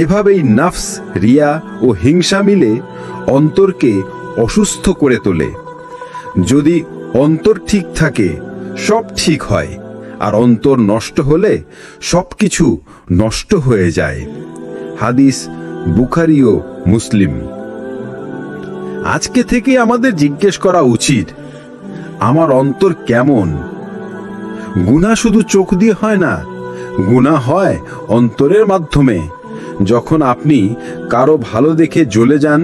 এভাবেই নফস, রিয়া ও হিংসা মিলে অন্তরকে অসুস্থ করে তোলে। যদি অন্তর ঠিক থাকে সব ঠিক হয়, আর অন্তর নষ্ট হলে সবকিছু নষ্ট হয়ে যায়। হাদিস বুখারী ও মুসলিম। আজকে থেকে আমাদের জিজ্ঞেস করা উচিত, আমার অন্তর কেমন? গুনাহ শুধু চোখ দিয়ে হয় না, গুনাহ হয় অন্তরের মাধ্যমে। যখন আপনি কারো ভালো দেখে জ্বলে যান,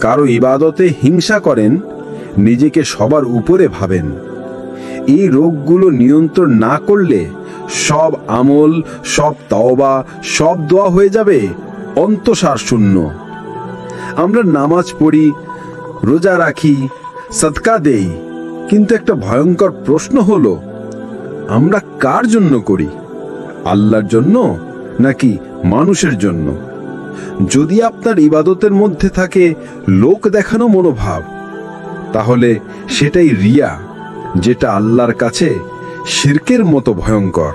কারো ইবাদতে হিংসা করেন, নিজেকে সবার উপরে ভাবেন, এই রোগগুলো নিয়ন্ত্রণ না করলে সব আমল, সব তওবা, সব দোয়া হয়ে যাবে অন্তঃসার শূন্য। আমরা নামাজ পড়ি, রোজা রাখি, সদকা দেই, কিন্তু একটা ভয়ঙ্কর প্রশ্ন হলো, আমরা কার জন্য করি? আল্লাহর জন্য নাকি মানুষের জন্য? যদি আপনার ইবাদতের মধ্যে থাকে লোক দেখানো মনোভাব, তাহলে সেটাই রিয়া, যেটা আল্লাহর কাছে শিরকের মতো ভয়ঙ্কর।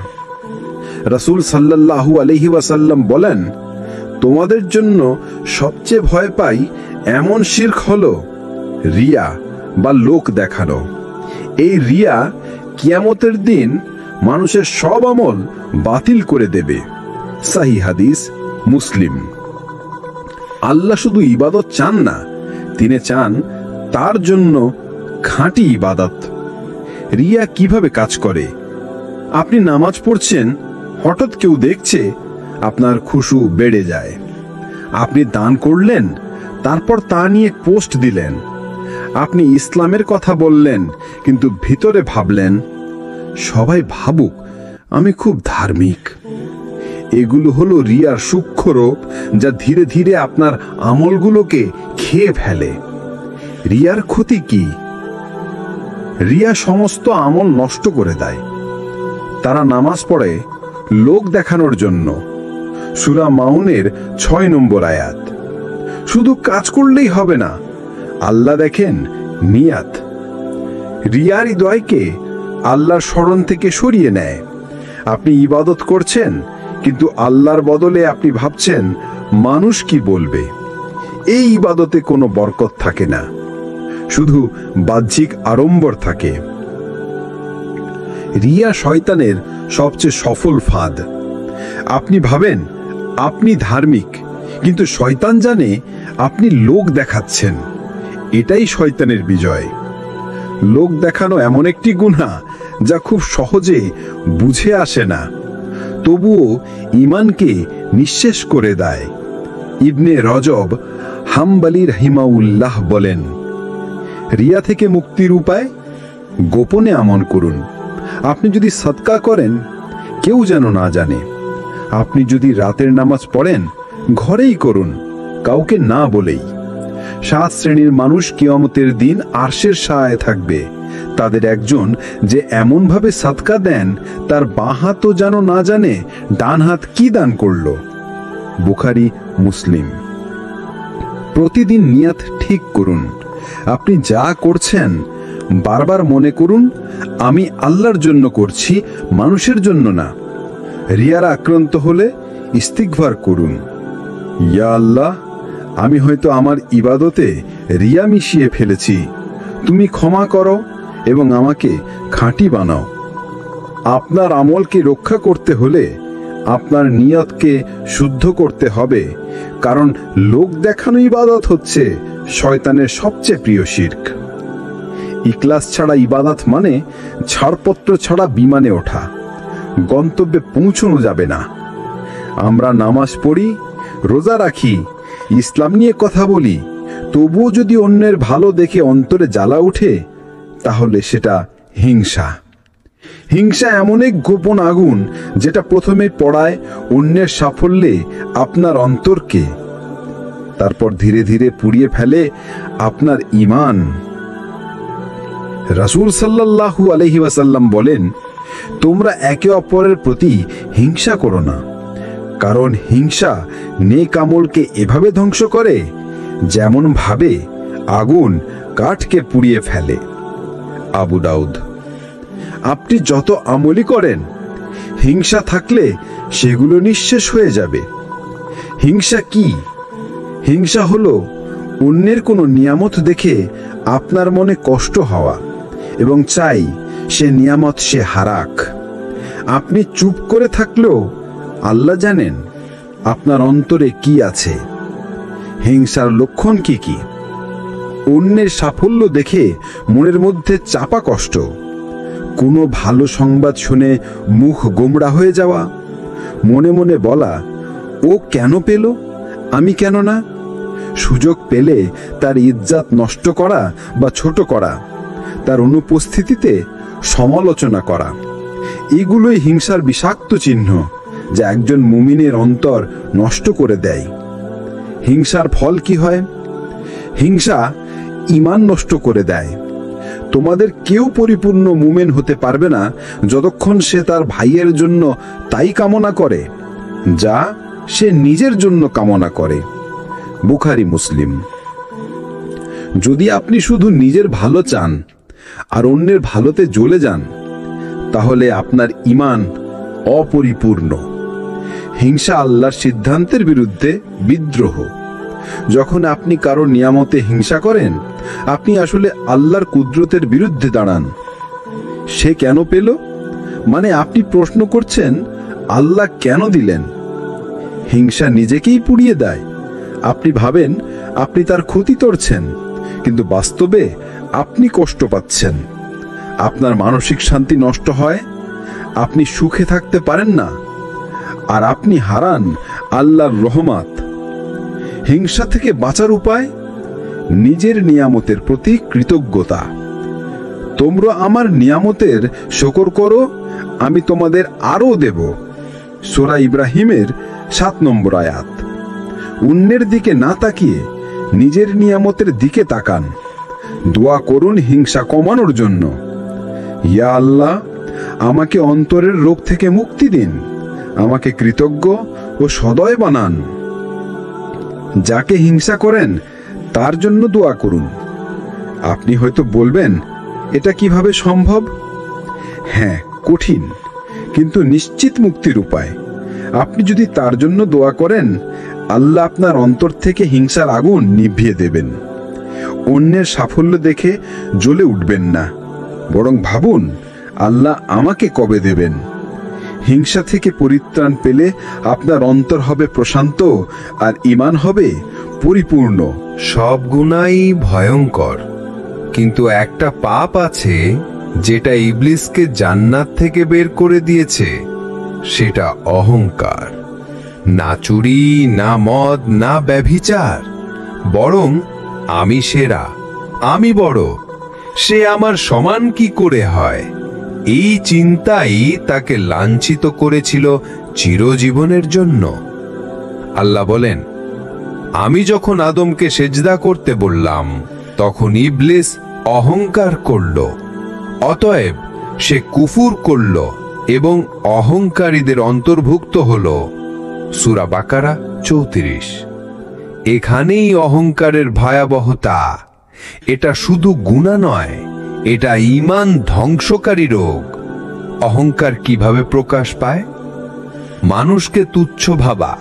রাসূল সাল্লাল্লাহু আলাইহি ওয়াসাল্লাম বলেন, তোমাদের জন্য সবচেয়ে ভয় পাই এমন শিরক হলো রিয়া বা লোক দেখানো। এই রিয়া কিয়ামতের দিন মানুষের সব আমল বাতিল করে দেবে। সহিহ হাদিস, মুসলিম। আল্লাহ শুধু ইবাদত চান না, তিনি চান তার জন্য খাঁটি ইবাদত। রিয়া কিভাবে কাজ করে? আপনি নামাজ পড়ছেন, হঠাৎ কেউ দেখছে, আপনার খুশু বেড়ে যায়। আপনি দান করলেন, তারপর তা নিয়ে পোস্ট দিলেন। আপনি ইসলামের কথা বললেন, কিন্তু ভিতরে ভাবলেন, সবাই ভাবুক আমি খুব ধার্মিক। এগুলো হলো রিয়ার সূক্ষ্ম রূপ, যা ধীরে ধীরে আপনার আমলগুলোকে খেয়ে ফেলে। রিয়ার ক্ষতি কি? রিয়া সমস্ত আমল নষ্ট করে দেয়। তারা নামাজ পড়ে লোক দেখানোর জন্য। সূরা মাউনের 6 নম্বর আয়াত। শুধু কাজ করলেই হবে না, আল্লাহ দেখেন নিয়াত। রিয়ার হৃদয়কে আল্লাহর স্মরণ থেকে সরিয়ে নেয়। আপনি ইবাদত করছেন, কিন্তু আল্লাহর বদলে আপনি ভাবছেন মানুষ কি বলবে। এই ইবাদতে কোনো বরকত থাকে না, শুধু বাহ্যিক আড়ম্বর থাকে। রিয়া শয়তানের সবচেয়ে সফল ফাঁদ। আপনি ভাবেন আপনি ধার্মিক, কিন্তু শয়তান জানে আপনি লোক দেখাচ্ছেন। এটাই শয়তানের বিজয়। লোক দেখানো এমন একটি গুনাহ যা খুব সহজে বুঝে আসে না, তবুও ঈমানকে নিঃশেষ করে দেয়। ইবনে রজব হাম্বলী রাহিমাহুল্লাহ বলেন, রিয়া থেকে মুক্তির উপায় গোপনে আমল করুন। আপনি যদি সদকা করেন, কেউ যেন না জানে। আপনি যদি রাতের নামাজ পড়েন, ঘরেই করুন, কাউকে না বলেই। 7 শ্রেণীর মানুষ কিয়ামতের দিন আরশের ছায়ায় থাকবে। তাদের একজন যে এমনভাবে সদকা দেন, তার বাঁ হাতও যেন না জানে ডান হাত কি দান করল। বুখারী, মুসলিম। প্রতিদিন নিয়ত ঠিক করুন। আপনি যা করছেন বারবার মনে করুন, আমি আল্লাহর জন্য করছি, মানুষের জন্য না। রিয়ার আক্রান্ত হলে ইস্তিগফার করুন, ইয়া আল্লাহ, আমি হয়তো আমার ইবাদতে রিয়া মিশিয়ে ফেলেছি, তুমি ক্ষমা করো এবং আমাকে খাঁটি বানাও। আপনার আমলকে রক্ষা করতে হলে আপনার নিয়তকে শুদ্ধ করতে হবে, কারণ লোক দেখানো ইবাদত হচ্ছে শয়তানের সবচেয়ে প্রিয় শিরক। ইখলাস ছাড়া ইবাদত মানে ছাড়পত্র ছাড়া বিমানে ওঠা। গন্তব্যে পৌঁছানো যাবে না। আমরা নামাজ পড়ি, রোজা রাখি, ইসলাম নিয়ে কথা বলি, তবুও যদি অন্যের ভালো দেখে অন্তরে জ্বালা ওঠে, তাহলে সেটা হিংসা। হিংসা এমন এক গোপন আগুন যেটা প্রথমে পড়ায় অন্যের সাফল্যে আপনার অন্তরকে, তারপর ধীরে ধীরে পুড়িয়ে ফেলে আপনার ঈমান। রাসূল সাল্লাল্লাহু আলাইহি ওয়াসাল্লাম বলেন, তোমরা একে অপরের প্রতি হিংসা করো না, কারণ হিংসা নেক আমলকে এভাবে ধ্বংস করে যেমন ভাবে আগুন কাঠকে পুড়িয়ে ফেলে। আবু দাউদ। আপনি যত আমলই করেন, হিংসা থাকলে সেগুলো নিঃশেষ হয়ে যাবে। হিংসা কি? হিংসা হলো অন্যের কোনো নিয়ামত দেখে আপনার মনে কষ্ট হওয়া এবং চাই সে নিয়ামত সে হারাক। আপনি চুপ করে থাকলেও আল্লাহ জানেন আপনার অন্তরে কি আছে। হিংসার লক্ষণ কি কি? অন্যের সাফল্য দেখে মনের মধ্যে চাপা কষ্ট, কোনো ভালো সংবাদ শুনে মুখ গোমড়া হয়ে যাওয়া, মনে মনে বলা, ও কেন পেল, আমি কেন না? সুযোগ পেলে তার ইজ্জত নষ্ট করা বা ছোট করা, তার অনুপস্থিতিতে সমালোচনা করা, এগুলোই হিংসার বিষাক্ত চিহ্ন যা একজন মুমিনের অন্তর নষ্ট করে দেয়। হিংসার ফল কি হয়? হিংসা ঈমান নষ্ট করে দেয়। তোমাদের কেউ পরিপূর্ণ মুমিন হতে পারবে না যতক্ষণ সে তার ভাইয়ের জন্য তাই কামনা করে যা সে নিজের জন্য কামনা করে। বুখারী, মুসলিম। যদি আপনি শুধু নিজের ভালো চান আর অন্যের ভালোতে জ্বলে যান, তাহলে আপনার ঈমান অপরিপূর্ণ। হিংসা আল্লাহর সিদ্ধান্তের বিরুদ্ধে বিদ্রোহ। যখন আপনি কারো নিয়ামতে হিংসা করেন, আপনি আসলে আল্লাহর কুদরতের বিরুদ্ধে দাঁড়ান। সে কেন পেল মানে আপনি প্রশ্ন করছেন, আল্লাহ কেন দিলেন? হিংসা নিজেকেই পুড়িয়ে দেয়। আপনি ভাবেন আপনি তার ক্ষতি করছেন, কিন্তু বাস্তবে আপনি কষ্ট পাচ্ছেন। আপনার মানসিক শান্তি নষ্ট হয়, আপনি সুখে থাকতে পারেন না, আর আপনি হারান আল্লাহর রহমত। হিংসা থেকে বাঁচার উপায়? নিজের নিয়ামতের প্রতি কৃতজ্ঞতা। তোমরা আমার নিয়ামতের শুকর করো, আমি তোমাদের আরো দেব। সূরা ইব্রাহিমের 7 নম্বর আয়াত। অন্যের দিকে না তাকিয়ে নিজের নিয়ামতের দিকে তাকান। দোয়া করুন হিংসা কমানোর জন্য। ইয়া আল্লাহ, আমাকে অন্তরের রোগ থেকে মুক্তি দিন, আমাকে কৃতজ্ঞ ও সদয় বানান। যাকে হিংসা করেন তার জন্য দোয়া করুন। আপনি হয়তো বলবেন, এটা কিভাবে সম্ভব? হ্যাঁ, কঠিন, কিন্তু নিশ্চিত মুক্তির উপায়। আপনি যদি তার জন্য দোয়া করেন, আল্লাহ আপনার অন্তর থেকে হিংসার আগুন নিভিয়ে দেবেন। অন্যের সাফল্য দেখে জ্বলে উঠবেন না, বরং ভাবুন, আল্লাহ আমাকে কবে দেবেন। হিংসা থেকে পরিত্রাণ পেলে আপনার অন্তর হবে প্রশান্ত আর ঈমান হবে পরিপূর্ণ। সব গুনাই ভয়ঙ্কর, কিন্তু একটা পাপ আছে যেটা ইবলিসকে জান্নাত থেকে বের করে দিয়েছে, সেটা অহংকার। না চুরি, না মদ, না ব্যভিচার, বরং আমি সেরা, আমি বড়, সে আমার সমান কি করে হয়, এই চিন্তাই তাকে লাঞ্ছিত করেছিল চিরজীবনের জন্য। আল্লাহ বলেন, আমি যখন আদমকে সেজদা করতে বললাম, তখন ইবলিস অহংকার করল, অতএব সে কুফর করল এবং অহংকারীদের অন্তর্ভুক্ত হল। সূরা বাকারা 34। এখানেই অহংকারের ভয়াবহতা। এটা শুধু গুনাহ নয়, এটা ঈমান ধ্বংসকারী রোগ। অহংকার কিভাবে প্রকাশ পায়? মানুষকে তুচ্ছ ভাবা,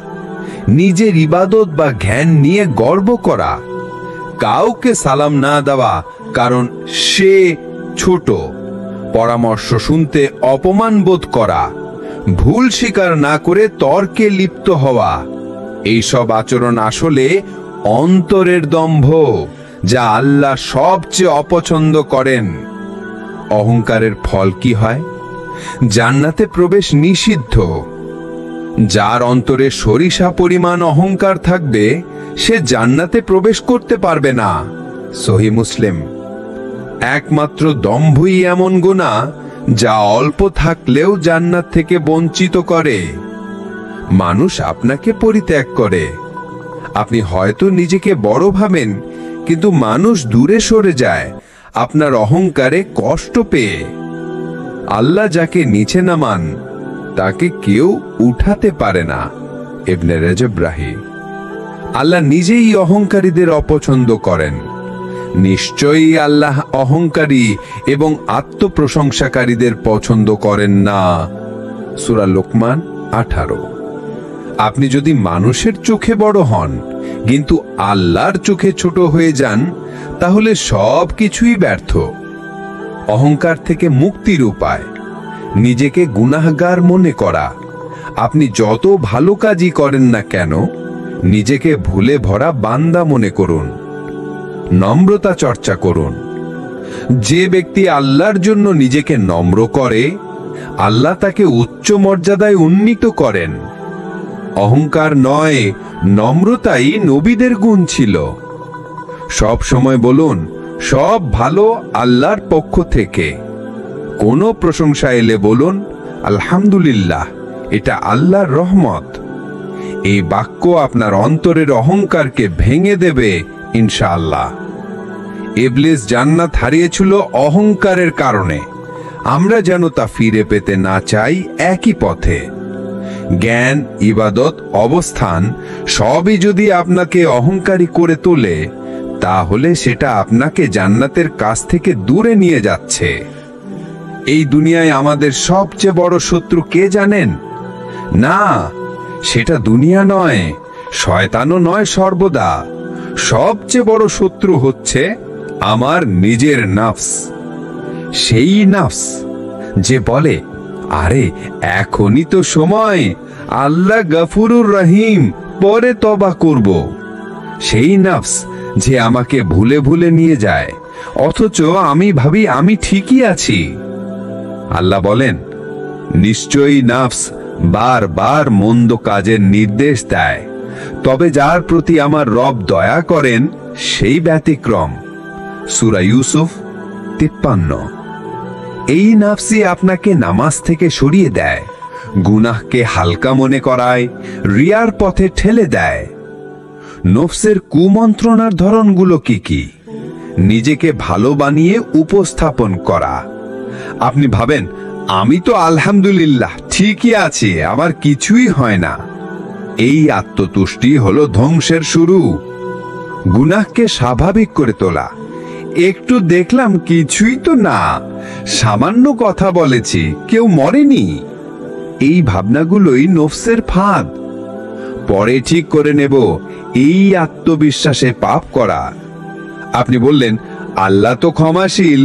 নিজের ইবাদত বা জ্ঞান নিয়ে গর্ব করা, কাউকে সালাম না দেওয়া কারণ সে ছোট, পরামর্শ শুনতে অপমান বোধ করা, ভুল স্বীকার না করে তর্কে লিপ্ত হওয়া, এইসব আচরণ আসলে অন্তরের দম্ভ, যা আল্লাহ সবচেয়ে অপছন্দ করেন। অহংকারের ফল কি হয়? জান্নাতে প্রবেশ নিষিদ্ধ। যার অন্তরে সরিষা পরিমাণ অহংকার থাকবে সে জান্নাতে প্রবেশ করতে পারবে না। সহিহ মুসলিম। একমাত্র দম্ভই এমন গুনাহ যা অল্প থাকলেও জান্নাত থেকে বঞ্চিত করে। মানুষ আপনাকে পরিত্যাগ করে। আপনি হয়তো নিজেকে বড় ভাবেন, কিন্তু মানুষ দূরে সরে যায় আপনার অহংকারে কষ্ট পেয়ে। আল্লাহ যাকে নিচে নামান তাকে কেউ উঠাতে পারে না। ইবনে রজব রাহি। আল্লাহ নিজেই অহংকারীদের অপছন্দ করেন। নিশ্চয়ই আল্লাহ অহংকারী এবং আত্মপ্রশংসাকারীদের পছন্দ করেন না। সূরা লোকমান 18। আপনি যদি মানুষের চোখে বড় হন কিন্তু আল্লাহর চোখে ছোট হয়ে যান, তাহলে সব কিছুই ব্যর্থ। অহংকার থেকে মুক্তির উপায় নিজেকে গুনাহগার মনে করা। আপনি যত ভালো কাজই করেন না কেন, নিজেকে ভুলে ভরা বান্দা মনে করুন। নম্রতা চর্চা করুন। যে ব্যক্তি আল্লাহর জন্য নিজেকে নম্র করে, আল্লাহ তাকে উচ্চ মর্যাদায় উন্নীত করেন। অহংকার নয়, নম্রতাই নবীদের গুণ ছিল। সব সময় বলুন, সব ভালো আল্লাহর পক্ষ থেকে। কোনো প্রশংসা এলে বলুন, আলহামদুলিল্লাহ, এটা আল্লাহর রহমত। এই বাক্য আপনার অন্তরের অহংকারকে ভেঙে দেবে ইনশাআল্লাহ। ইবলিস জান্নাত হারিয়েছিল অহংকারের কারণে। আমরা যেন তা ফিরে পেতে না চাই একই পথে। জ্ঞান, ইবাদত, অবস্থান সবই যদি আপনাকে অহংকারী করে তোলে, তাহলে সেটা আপনাকে জান্নাতের কাছ থেকে দূরে নিয়ে যাচ্ছে। এই দুনিয়ায় আমাদের সবচেয়ে বড় শত্রু কে জানেন? না, সেটা দুনিয়া নয়, শয়তানও নয় সর্বদা। সবচেয়ে বড় শত্রু হচ্ছে আমার নিজের নফস। সেই নফস যে বলে, আরে এখনই তো সময়, আল্লাহ গফুরুর রহিম, পরে তওবা করব। সেই নফস যে আমাকে ভুলে ভুলে নিয়ে যায়, অথচ আমি ভাবি আমি ঠিকই আছি। আল্লাহ বলেন, নিশ্চয়ই নফস বারবার মন্দ কাজের নির্দেশ দেয়, তবে যার প্রতি আমার রব দয়া করেন সেই ব্যতিক্রম। সূরা ইউসুফ 53। এই নফসই আপনাকে নামাজ থেকে সরিয়ে দেয়, গুনাহকে হালকা মনে করায়, রিয়ার পথে ঠেলে দেয়। নফসের কুমন্ত্রণার ধরনগুলো কি কি? নিজেকে ভালো বানিয়ে উপস্থাপন করা। আপনি ভাবেন, আমি তো আলহামদুলিল্লাহ ঠিকই আছি, আমার কিছুই হয় না। এই আত্মতুষ্টি হলো ধ্বংসের শুরু। গুনাহকে স্বাভাবিক করে তোলা। একটু দেখলাম কিছুই তো না, সামান্য কথা বলেছি, কেউ মরেনি। এই ভাবনাগুলোই নফসের ফাঁদ। পরে ঠিক করে নেব, এই আত্মবিশ্বাসে পাপ করা। আপনি বললেন, আল্লাহ তো ক্ষমাশীল।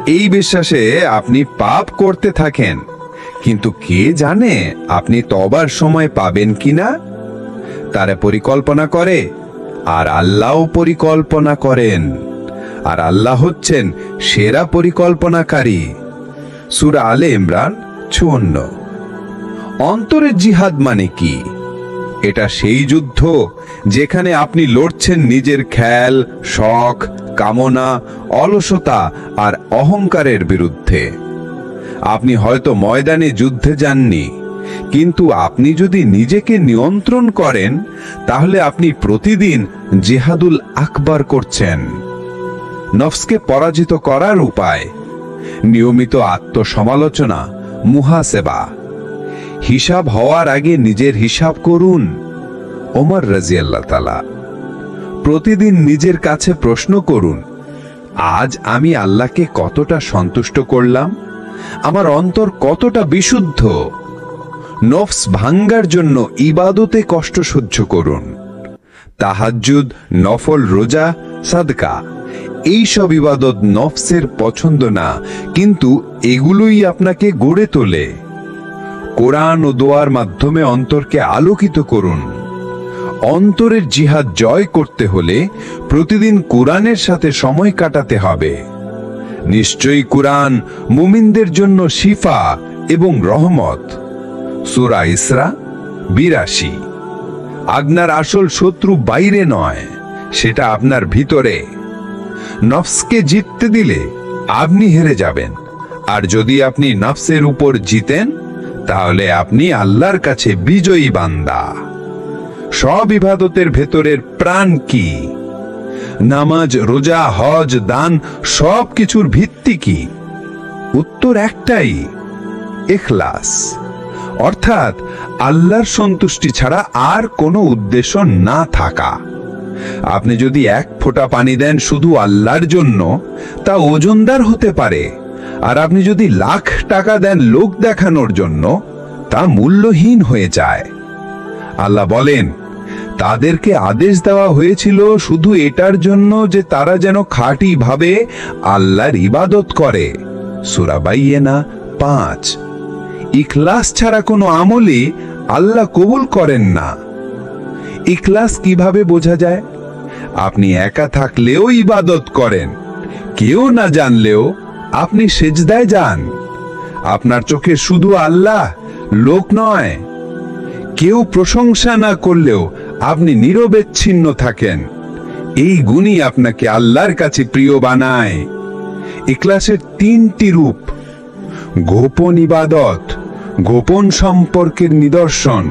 এই বিশ্বাসে আপনি পাপ করতে থাকেন, কিন্তু কে জানে আপনি তওবার সময় পাবেন কিনা। তারা পরিকল্পনা করে, আর আল্লাহও পরিকল্পনা করেন, আর আল্লাহ হচ্ছেন সেরা পরিকল্পনাকারী। সূরা আলে ইমরান 54। অন্তরের জিহাদ মানে কি? এটা সেই যুদ্ধ যেখানে আপনি লড়ছেন নিজের খেয়াল, শখ, কামনা, অলসতা আর অহংকারের বিরুদ্ধে। আপনি হয়তো ময়দানে যুদ্ধে যাননি, কিন্তু আপনি যদি নিজেকে নিয়ন্ত্রণ করেন, তাহলে আপনি প্রতিদিন জিহাদুল আকবার করছেন। নফসকে পরাজিত করার উপায় নিয়মিত আত্মসমালোচনা, মুহাসেবা। হিসাব হওয়ার আগে নিজের হিসাব করুন। ওমর রাদিয়াল্লাহু তাআলা। প্রতিদিন নিজের কাছে প্রশ্ন করুন, আজ আমি আল্লাহকে কতটা সন্তুষ্ট করলাম? আমার অন্তর কতটা বিশুদ্ধ? নফস ভাঙ্গার জন্য ইবাদতে কষ্ট সহ্য করুন। তাহাজ্জুদ, নফল রোজা, সাদকা, এই সব ইবাদত নফসের পছন্দ না, কিন্তু এগুলোই আপনাকে গড়ে তোলে। কোরআন ও দোয়ার মাধ্যমে অন্তরকে আলোকিত করুন। অন্তরের জিহাদ জয় করতে হলে প্রতিদিন কোরআনের সাথে সময় কাটাতে হবে। নিশ্চয়ই কোরআন মুমিনদের জন্য শিফা এবং রহমত। সূরা ইসরা ৮২। আপনার আসল শত্রু বাইরে নয়, সেটা আপনার ভিতরে। নফসকে জিততে দিলে আপনি হেরে যাবেন, আর যদি আপনি নফসের উপর জিতেন তাহলে আপনি আল্লাহর কাছে বিজয়ী বান্দা। সব ইবাদতের ভেতরের প্রাণ কি? নামাজ, রোজা, হজ, দান সব কিছুর ভিত্তি কি? উত্তর একটাই, ইখলাস। অর্থাৎ আল্লাহর সন্তুষ্টি ছাড়া আর কোনো উদ্দেশ্য না থাকা। আপনি যদি এক ফোঁটা পানি দেন শুধু আল্লাহর জন্য, তা ওজনদার হতে পারে, আর আপনি যদি লাখ টাকা দেন লোক দেখানোর জন্য, তা মূল্যহীন হয়ে যায়। আল্লাহ বলেন, তাদেরকে আদেশ দেওয়া হয়েছিল শুধু এটার জন্য যে তারা যেন খাঁটি ভাবে আল্লাহর ইবাদত করে। সূরা বাইয়িনা ৫। ইখলাস ছাড়া কোনো আমলই আল্লাহ কবুল করেন না। ইখলাস কিভাবে বোঝা যায়? আপনি একা থাকলেও ইবাদত করেন, কেউ না জানলেও আপনি সেজদায় যান। আপনার চোখে শুধু আল্লাহ, লোক নয়। কেউ প্রশংসা না করলেও আপনি নিরবচ্ছিন্ন থাকেন। এই গুণই আপনাকে আল্লাহর কাছে প্রিয় বানায়। ইখলাসের ৩টি রূপ: গোপন ইবাদত, গোপন সম্পর্কের নিদর্শন।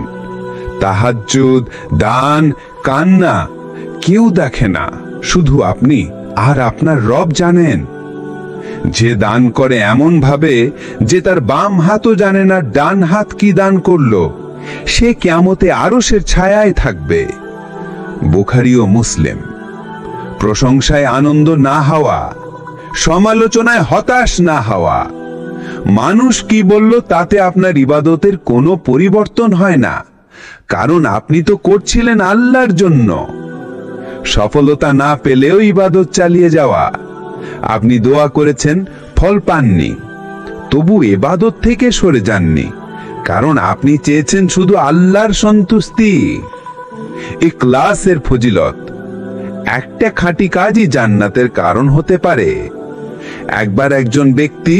তাহাজ্জুদ, দান, কান্না কেউ দেখে না, শুধু আপনি আর আপনার রব জানেন। যে দান করে এমন ভাবে যে তার বাম হাতও জানে না ডান হাত কি দান করলো, সে কিয়ামতে আরশের ছায়ায় থাকবে। বুখারী ও মুসলিম। প্রশংসায় আনন্দ না হওয়া, সমালোচনায় হতাশ না হওয়া। মানুষ কি বলল তাতে আপনার ইবাদতের কোনো পরিবর্তন হয় না, কারণ আপনি তো করছিলেন আল্লাহর জন্য। সফলতা না পেলেও ইবাদত চালিয়ে যাওয়া। আপনি দোয়া করেছেন, ফল পাননি, তবু ইবাদত থেকে সরে যাননি, কারণ আপনি চেয়েছেন শুধু আল্লাহর সন্তুষ্টি। ইখলাসের ফজিলত: একটা খাঁটি কাজই জান্নাতের কারণ হতে পারে। একবার একজন ব্যক্তি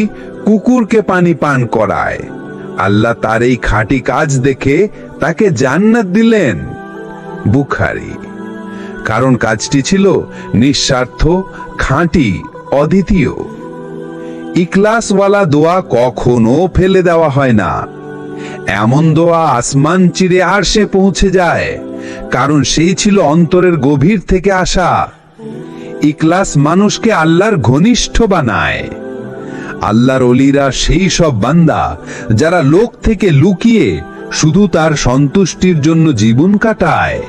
কুকুরকে পানি পান করায়। আল্লাহ তার এই খাঁটি কাজ দেখে তাকে জান্নাত দিলেন। বুখারী। কারণ কাজটি ছিল নিঃস্বার্থ, খাঁটি, অদ্বিতীয়। ইখলাসওয়ালা দোয়া কখনো ফেলে দেওয়া হয় না। এমন দোয়া আসমান চিরে আরশে পৌঁছে যায়, কারণ সেই ছিল অন্তরের গভীর থেকে আসা। ইখলাস মানুষকে আল্লাহর ঘনিষ্ঠ বানায়। আল্লাহর ওলিরা সেই সব বান্দা যারা লোক থেকে লুকিয়ে শুধু তার সন্তুষ্টির জন্য জীবন কাটায়।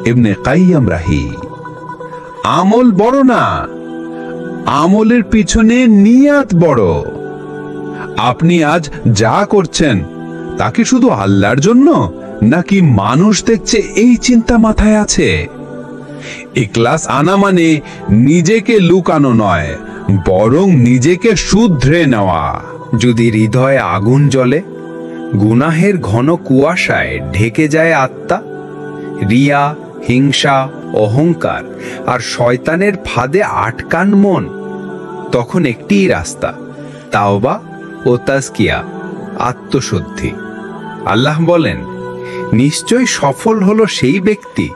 ইবনে কাইয়্যিম রাহি। আমল বড় না, আমলের পিছনে নিয়াত বড়। আপনি আজ যা করছেন তা কি শুধু আল্লাহর জন্য, নাকি মানুষ দেখছে এই চিন্তা মাথায় আছে? ইখলাস আনা মানে নিজেকে লুকানো নয়, বরং নিজেকে শুধরে নেওয়া। যদি হৃদয়ে আগুন জ্বলে, গুনাহের ঘন কুয়াশায় ঢেকে যায় আত্মা, রিয়া, হিংসা, অহংকার আর শয়তানের ফাঁদে আটকান মন, তখন একটিই রাস্তা, তাওবা ও তাজকিয়া, আত্মশুদ্ধি। আল্লাহ বলেন, নিশ্চয় সফল হলো সেই ব্যক্তি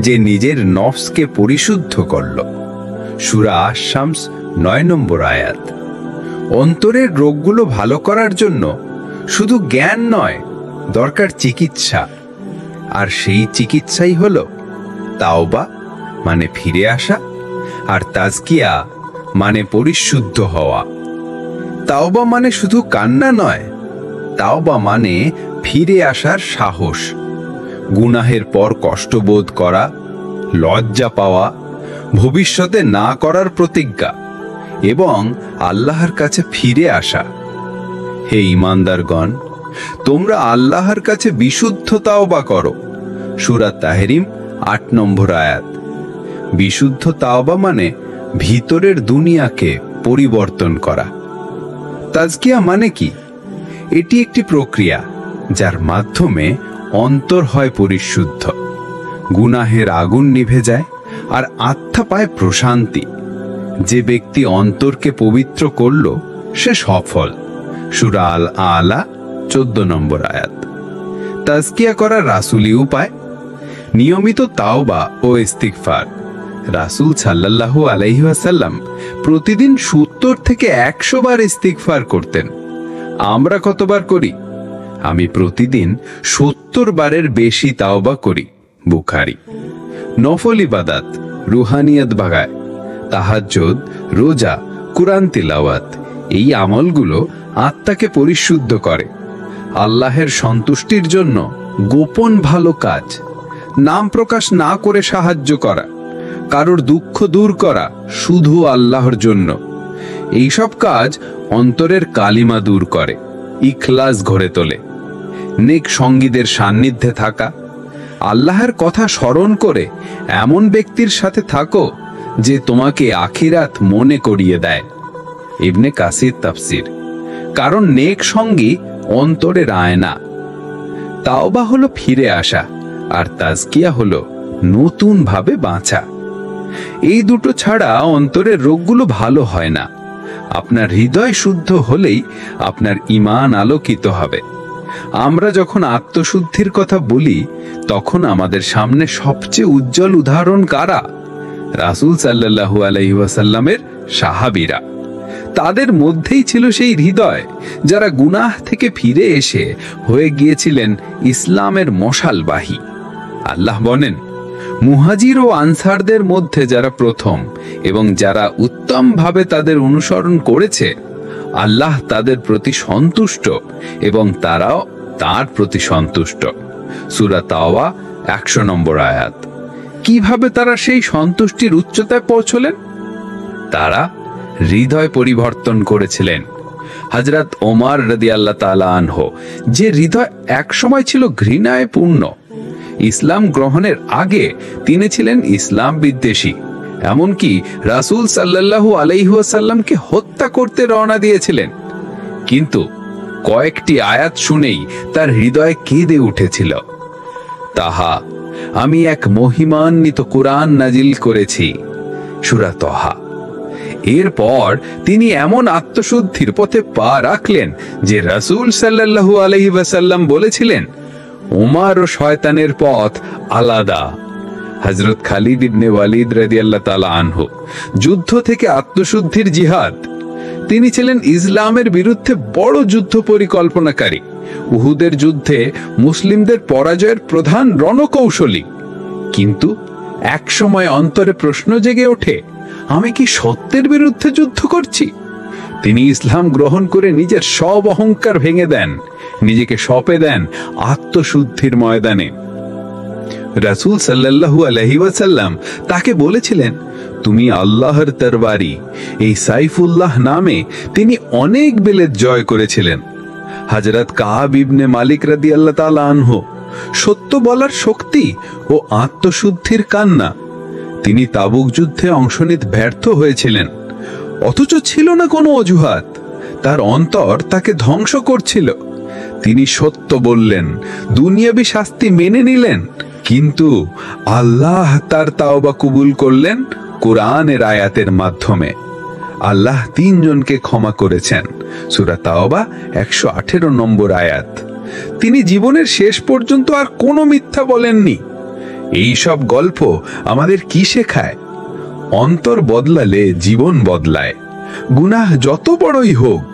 যে নিজের নফসকে পরিশুদ্ধ করল। সূরা আশ-শামস ৯ নম্বর আয়াত। অন্তরের রোগগুলো ভালো করার জন্য শুধু জ্ঞান নয়, দরকার চিকিৎসা। আর সেই চিকিৎসাই হলো তাওবা মানে ফিরে আসা, আর তাজকিয়া মানে পরিশুদ্ধ হওয়া। তাওবা মানে শুধু কান্না নয়, তাওবা মানে ফিরে আসার সাহস। গুনাহের পর কষ্টবোধ করা, লজ্জা পাওয়া, ভবিষ্যতে না করার প্রতিজ্ঞা এবং আল্লাহর কাছে ফিরে আসা। হে ঈমানদারগণ, তোমরা আল্লাহর কাছে বিশুদ্ধ তাওবা করো। সূরা তাহরিম ৮ নম্বর আয়াত। বিশুদ্ধ তাওবা মানে ভিতরের দুনিয়াকে পরিবর্তন করা। তাজকিয়া মানে কি? এটি একটি প্রক্রিয়া যার মাধ্যমে অন্তর হয় পরিশুদ্ধ, গুনাহের আগুন নিভে যায় আর আত্মা পায় প্রশান্তি। যে ব্যক্তি অন্তরকে পবিত্র করল সে সফল। সূরা আল আলা 14 নম্বর আয়াত। তাজকিয়া করার রাসূলি উপায়: নিয়মিত তাওবা ও ইস্তিগফার। রাসূল সাল্লাল্লাহু আলাইহি ওয়াসাল্লাম প্রতিদিন 70 থেকে 100 বার ইস্তিগফার করতেন। আমরা কতবার করি? আমি প্রতিদিন 70 বারের বেশি তাওবা করি। বুখারী। নফল ইবাদত, রুহানিয়ত বাগায়, তাহাজ্জুদ, রোজা, কুরআন তিলাওয়াত, এই আমলগুলো আত্মাকে পরিশুদ্ধ করে। আল্লাহের সন্তুষ্টির জন্য গোপন ভালো কাজ, নাম প্রকাশ না করে সাহায্য করা, কারোর দুঃখ দূর করা শুধু আল্লাহর জন্য, এইসব কাজ অন্তরের কালিমা দূর করে, ইখলাস গড়ে তোলে। নেক সঙ্গীদের সান্নিধ্যে থাকা, আল্লাহর কথা স্মরণ করে এমন ব্যক্তির সাথে থাকো যে তোমাকে আখিরাত মনে করিয়ে দেয়। ইবনে কাসির তাফসির। কারণ নেক সঙ্গী অন্তরের আয়না। তাওবা হলো ফিরে আসা, আর তাজকিয়া হলো নতুন ভাবে বাঁচা। এই দুটো ছাড়া অন্তরের রোগগুলো ভালো হয় না। আপনার হৃদয় শুদ্ধ হলেই আপনার ঈমান আলোকিত হবে। আমরা যখন আত্মশুদ্ধির কথা বলি তখন আমাদের সামনে সবচেয়ে উজ্জ্বল উদাহরণ কারা? রাসূল সাল্লাল্লাহু আলাইহি ওয়াসাল্লামের সাহাবীরা। তাদের মধ্যেই ছিল সেই হৃদয় যারা গুনাহ থেকে ফিরে এসে হয়ে গিয়েছিলেন ইসলামের মশালবাহী। আল্লাহ বলেন, মুহাজির ও আনসারদের মধ্যে যারা প্রথম এবং যারা উত্তমভাবে তাদের অনুসরণ করেছে, আল্লাহ তাদের প্রতি সন্তুষ্ট এবং তারাও তার প্রতি সন্তুষ্ট। সূরা তাওবা 100 নম্বর আয়াত। কিভাবে তারা সেই সন্তুষ্টির উচ্চতায় পৌঁছলেন? তারা হৃদয় পরিবর্তন করেছিলেন। হযরত ওমর রাদিয়াল্লাহু তাআলা আনহু, যে হৃদয় একসময় ছিল ঘৃণায় পূর্ণ, ইসলাম গ্রহণের আগে তিনি ছিলেন ইসলাম বিদ্বেষী। এমনকি রাসূল সাল্লাল্লাহু আলাইহি ওয়াসাল্লামকে হত্যা করতে রওনা দিয়েছিলেন। কিন্তু কয়েকটি আয়াত শুনেই তার হৃদয় কেঁদে উঠেছিল। তাহা, আমি এক মহিমান্বিত কুরআন নাজিল করেছি। সূরা তাহা। এরপর তিনি এমন আত্মশুদ্ধির পথে পা রাখলেন যে রাসূল সাল্লাল্লাহু আলাইহি ওয়াসাল্লাম বলেছিলেন, উমর ও শয়তানের পথ আলাদা। হযরত খালিদ ইবনে ওয়ালিদ রাদিয়াল্লাহু তাআলা আনহু, যুদ্ধ থেকে আত্মশুদ্ধির জিহাদ। তিনি ছিলেন ইসলামের বিরুদ্ধে বড় যুদ্ধ পরিকল্পনাকারী। উহুদের যুদ্ধে মুসলিমদের পরাজয়ের প্রধান রণকৌশলী। কিন্তু এক সময় অন্তরে প্রশ্ন জেগে ওঠে, আমি কি সত্যের বিরুদ্ধে যুদ্ধ করছি? তিনি ইসলাম গ্রহণ করে নিজের সব অহংকার ভেঙে দেন, নিজেকে সঁপে দেন আত্মশুদ্ধির ময়দানে। রাসূল সাল্লাল্লাহু আলাইহি ওয়াসাল্লাম তাকে বলেছিলেন, তুমি আল্লাহর তরবারি। এই সাইফুল্লাহ নামে তিনি অনেক বিলেত জয় করেছিলেন। হযরত কাব ইবনে মালিক রাদিয়াল্লাহু তাআলা আনহু, সত্য বলার শক্তি ও আত্মশুদ্ধির কান্না। তিনি তাবুক যুদ্ধে অংশ নিতে ব্যর্থ হয়েছিলেন, অথচ ছিল না কোনো অজুহাত। তার অন্তর তাকে ধ্বংস করছিল। তিনি সত্য বললেন, দুনিয়াবি শাস্তি মেনে নিলেন, কিন্তু আল্লাহ তার তাওবা কবুল করলেন কুরআনের আয়াতের মাধ্যমে। আল্লাহ 3 জনকে ক্ষমা করেছেন। সূরা তাওবা 118 নম্বর আয়াত। তিনি জীবনের শেষ পর্যন্ত আর কোনো মিথ্যা বলেননি। এই সব গল্প আমাদের কি শেখায়? অন্তর বদলালে জীবন বদলায়। গুনাহ যত বড়ই হোক,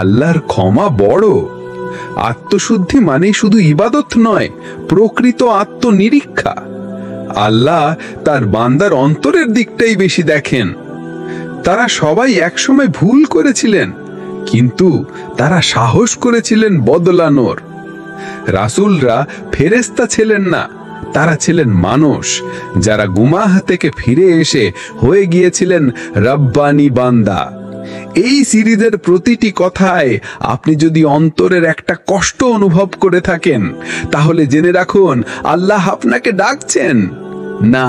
আল্লাহর ক্ষমা বড়। আত্মশুদ্ধি মানে শুধু ইবাদত নয়, প্রকৃত আত্মনিরীক্ষা। আল্লাহ তার বান্দার অন্তরের দিকটাই বেশি দেখেন। তারা সবাই একসময় ভুল করেছিলেন, কিন্তু তারা সাহস করেছিলেন বদলানোর। রাসূলরা ফেরেশতা ছিলেন না, তারা ছিলেন মানুষ যারা গুনাহ থেকে ফিরে এসে হয়ে গিয়েছিলেন রব্বানি বান্দা। এই সিরিজের প্রতিটি কথায় আপনি যদি অন্তরের একটা কষ্ট অনুভব করে থাকেন, তাহলে জেনে রাখুন আল্লাহ আপনাকে ডাকছেন। না,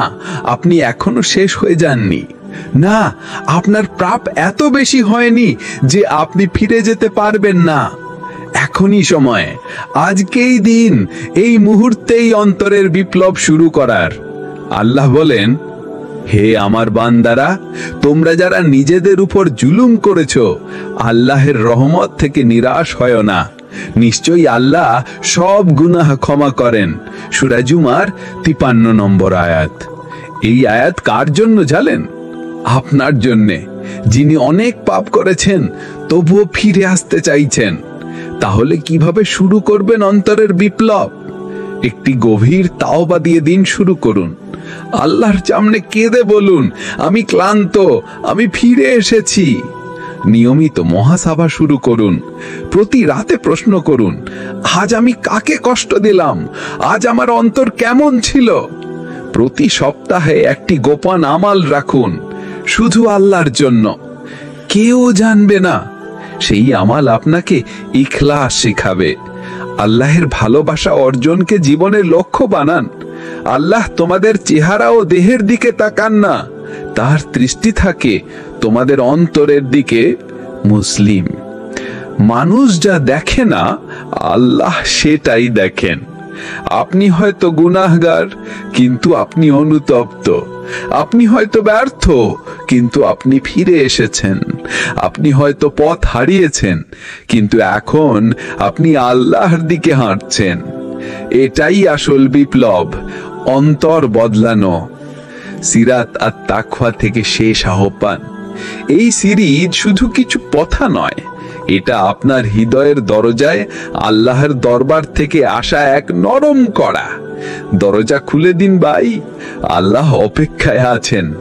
আপনি এখনো শেষ হয়ে যাননি। না, আপনার পাপ এত বেশি হয়নি যে আপনি ফিরে যেতে পারবেন না। এখনই সময়, আজকেই দিন, এই মুহূর্তেই অন্তরের বিপ্লব শুরু করার। আল্লাহ বলেন, হে আমার বান্দারা, তোমরা যারা নিজেদের উপর জুলুম করেছো, আল্লাহের রহমত থেকে নিরাশ হয় না। নিশ্চয়ই আল্লাহ সব গুনাহ ক্ষমা করেন। সূরা জুমার 53 নম্বর আয়াত। এই আয়াত কার জন্য জানেন? আপনার জন্যে, যিনি অনেক পাপ করেছেন তবুও ফিরে আসতে চাইছেন। তাহলে কিভাবে শুরু করবেন অন্তরের বিপ্লব? একটি গভীর তাওবা দিয়ে দিন শুরু করুন। আল্লাহর সামনে কেঁদে বলুন, আমি ক্লান্ত, আমি ফিরে এসেছি। নিয়মিত মহাসভা শুরু করুন। প্রতি রাতে প্রশ্ন করুন, আজ আমি কাকে কষ্ট দিলাম? আজ আমার অন্তর কেমন ছিল? প্রতি সপ্তাহে একটি গোপন আমাল রাখুন, শুধু আল্লাহর জন্য। কেউ জানবে না। সেই আমাল আপনাকে ইখলাস শেখাবে। আল্লাহের ভালোবাসা অর্জনকে জীবনের লক্ষ্য বানান। আল্লাহ তোমাদের চেহারা ও দেহের দিকে তাকান না, তার দৃষ্টি থাকে তোমাদের অন্তরের দিকে। মুসলিম। মানুষ যা দেখে না, আল্লাহ সেটাই দেখেন। আপনি হয়তো গুনাহগার, কিন্তু আপনি অনুতপ্ত। আপনি হয়তো ব্যর্থ, কিন্তু আপনি ফিরে এসেছেন। আপনি হয়তো পথ হারিয়েছেন, কিন্তু এখন আপনি আল্লাহর দিকে হাঁটছেন। এটাই আসল বিপ্লব, অন্তর বদলানো। সিরাত আত তাকওয়া থেকে শেষ আহ্বান। এই সিরিজ শুধু কিছু কথা নয়, এটা আপনার হৃদয়ের দরজায় আল্লাহর দরবার থেকে আসা এক নরম কড়া। দরজা খুলে দিন ভাই, আল্লাহ অপেক্ষায় আছেন।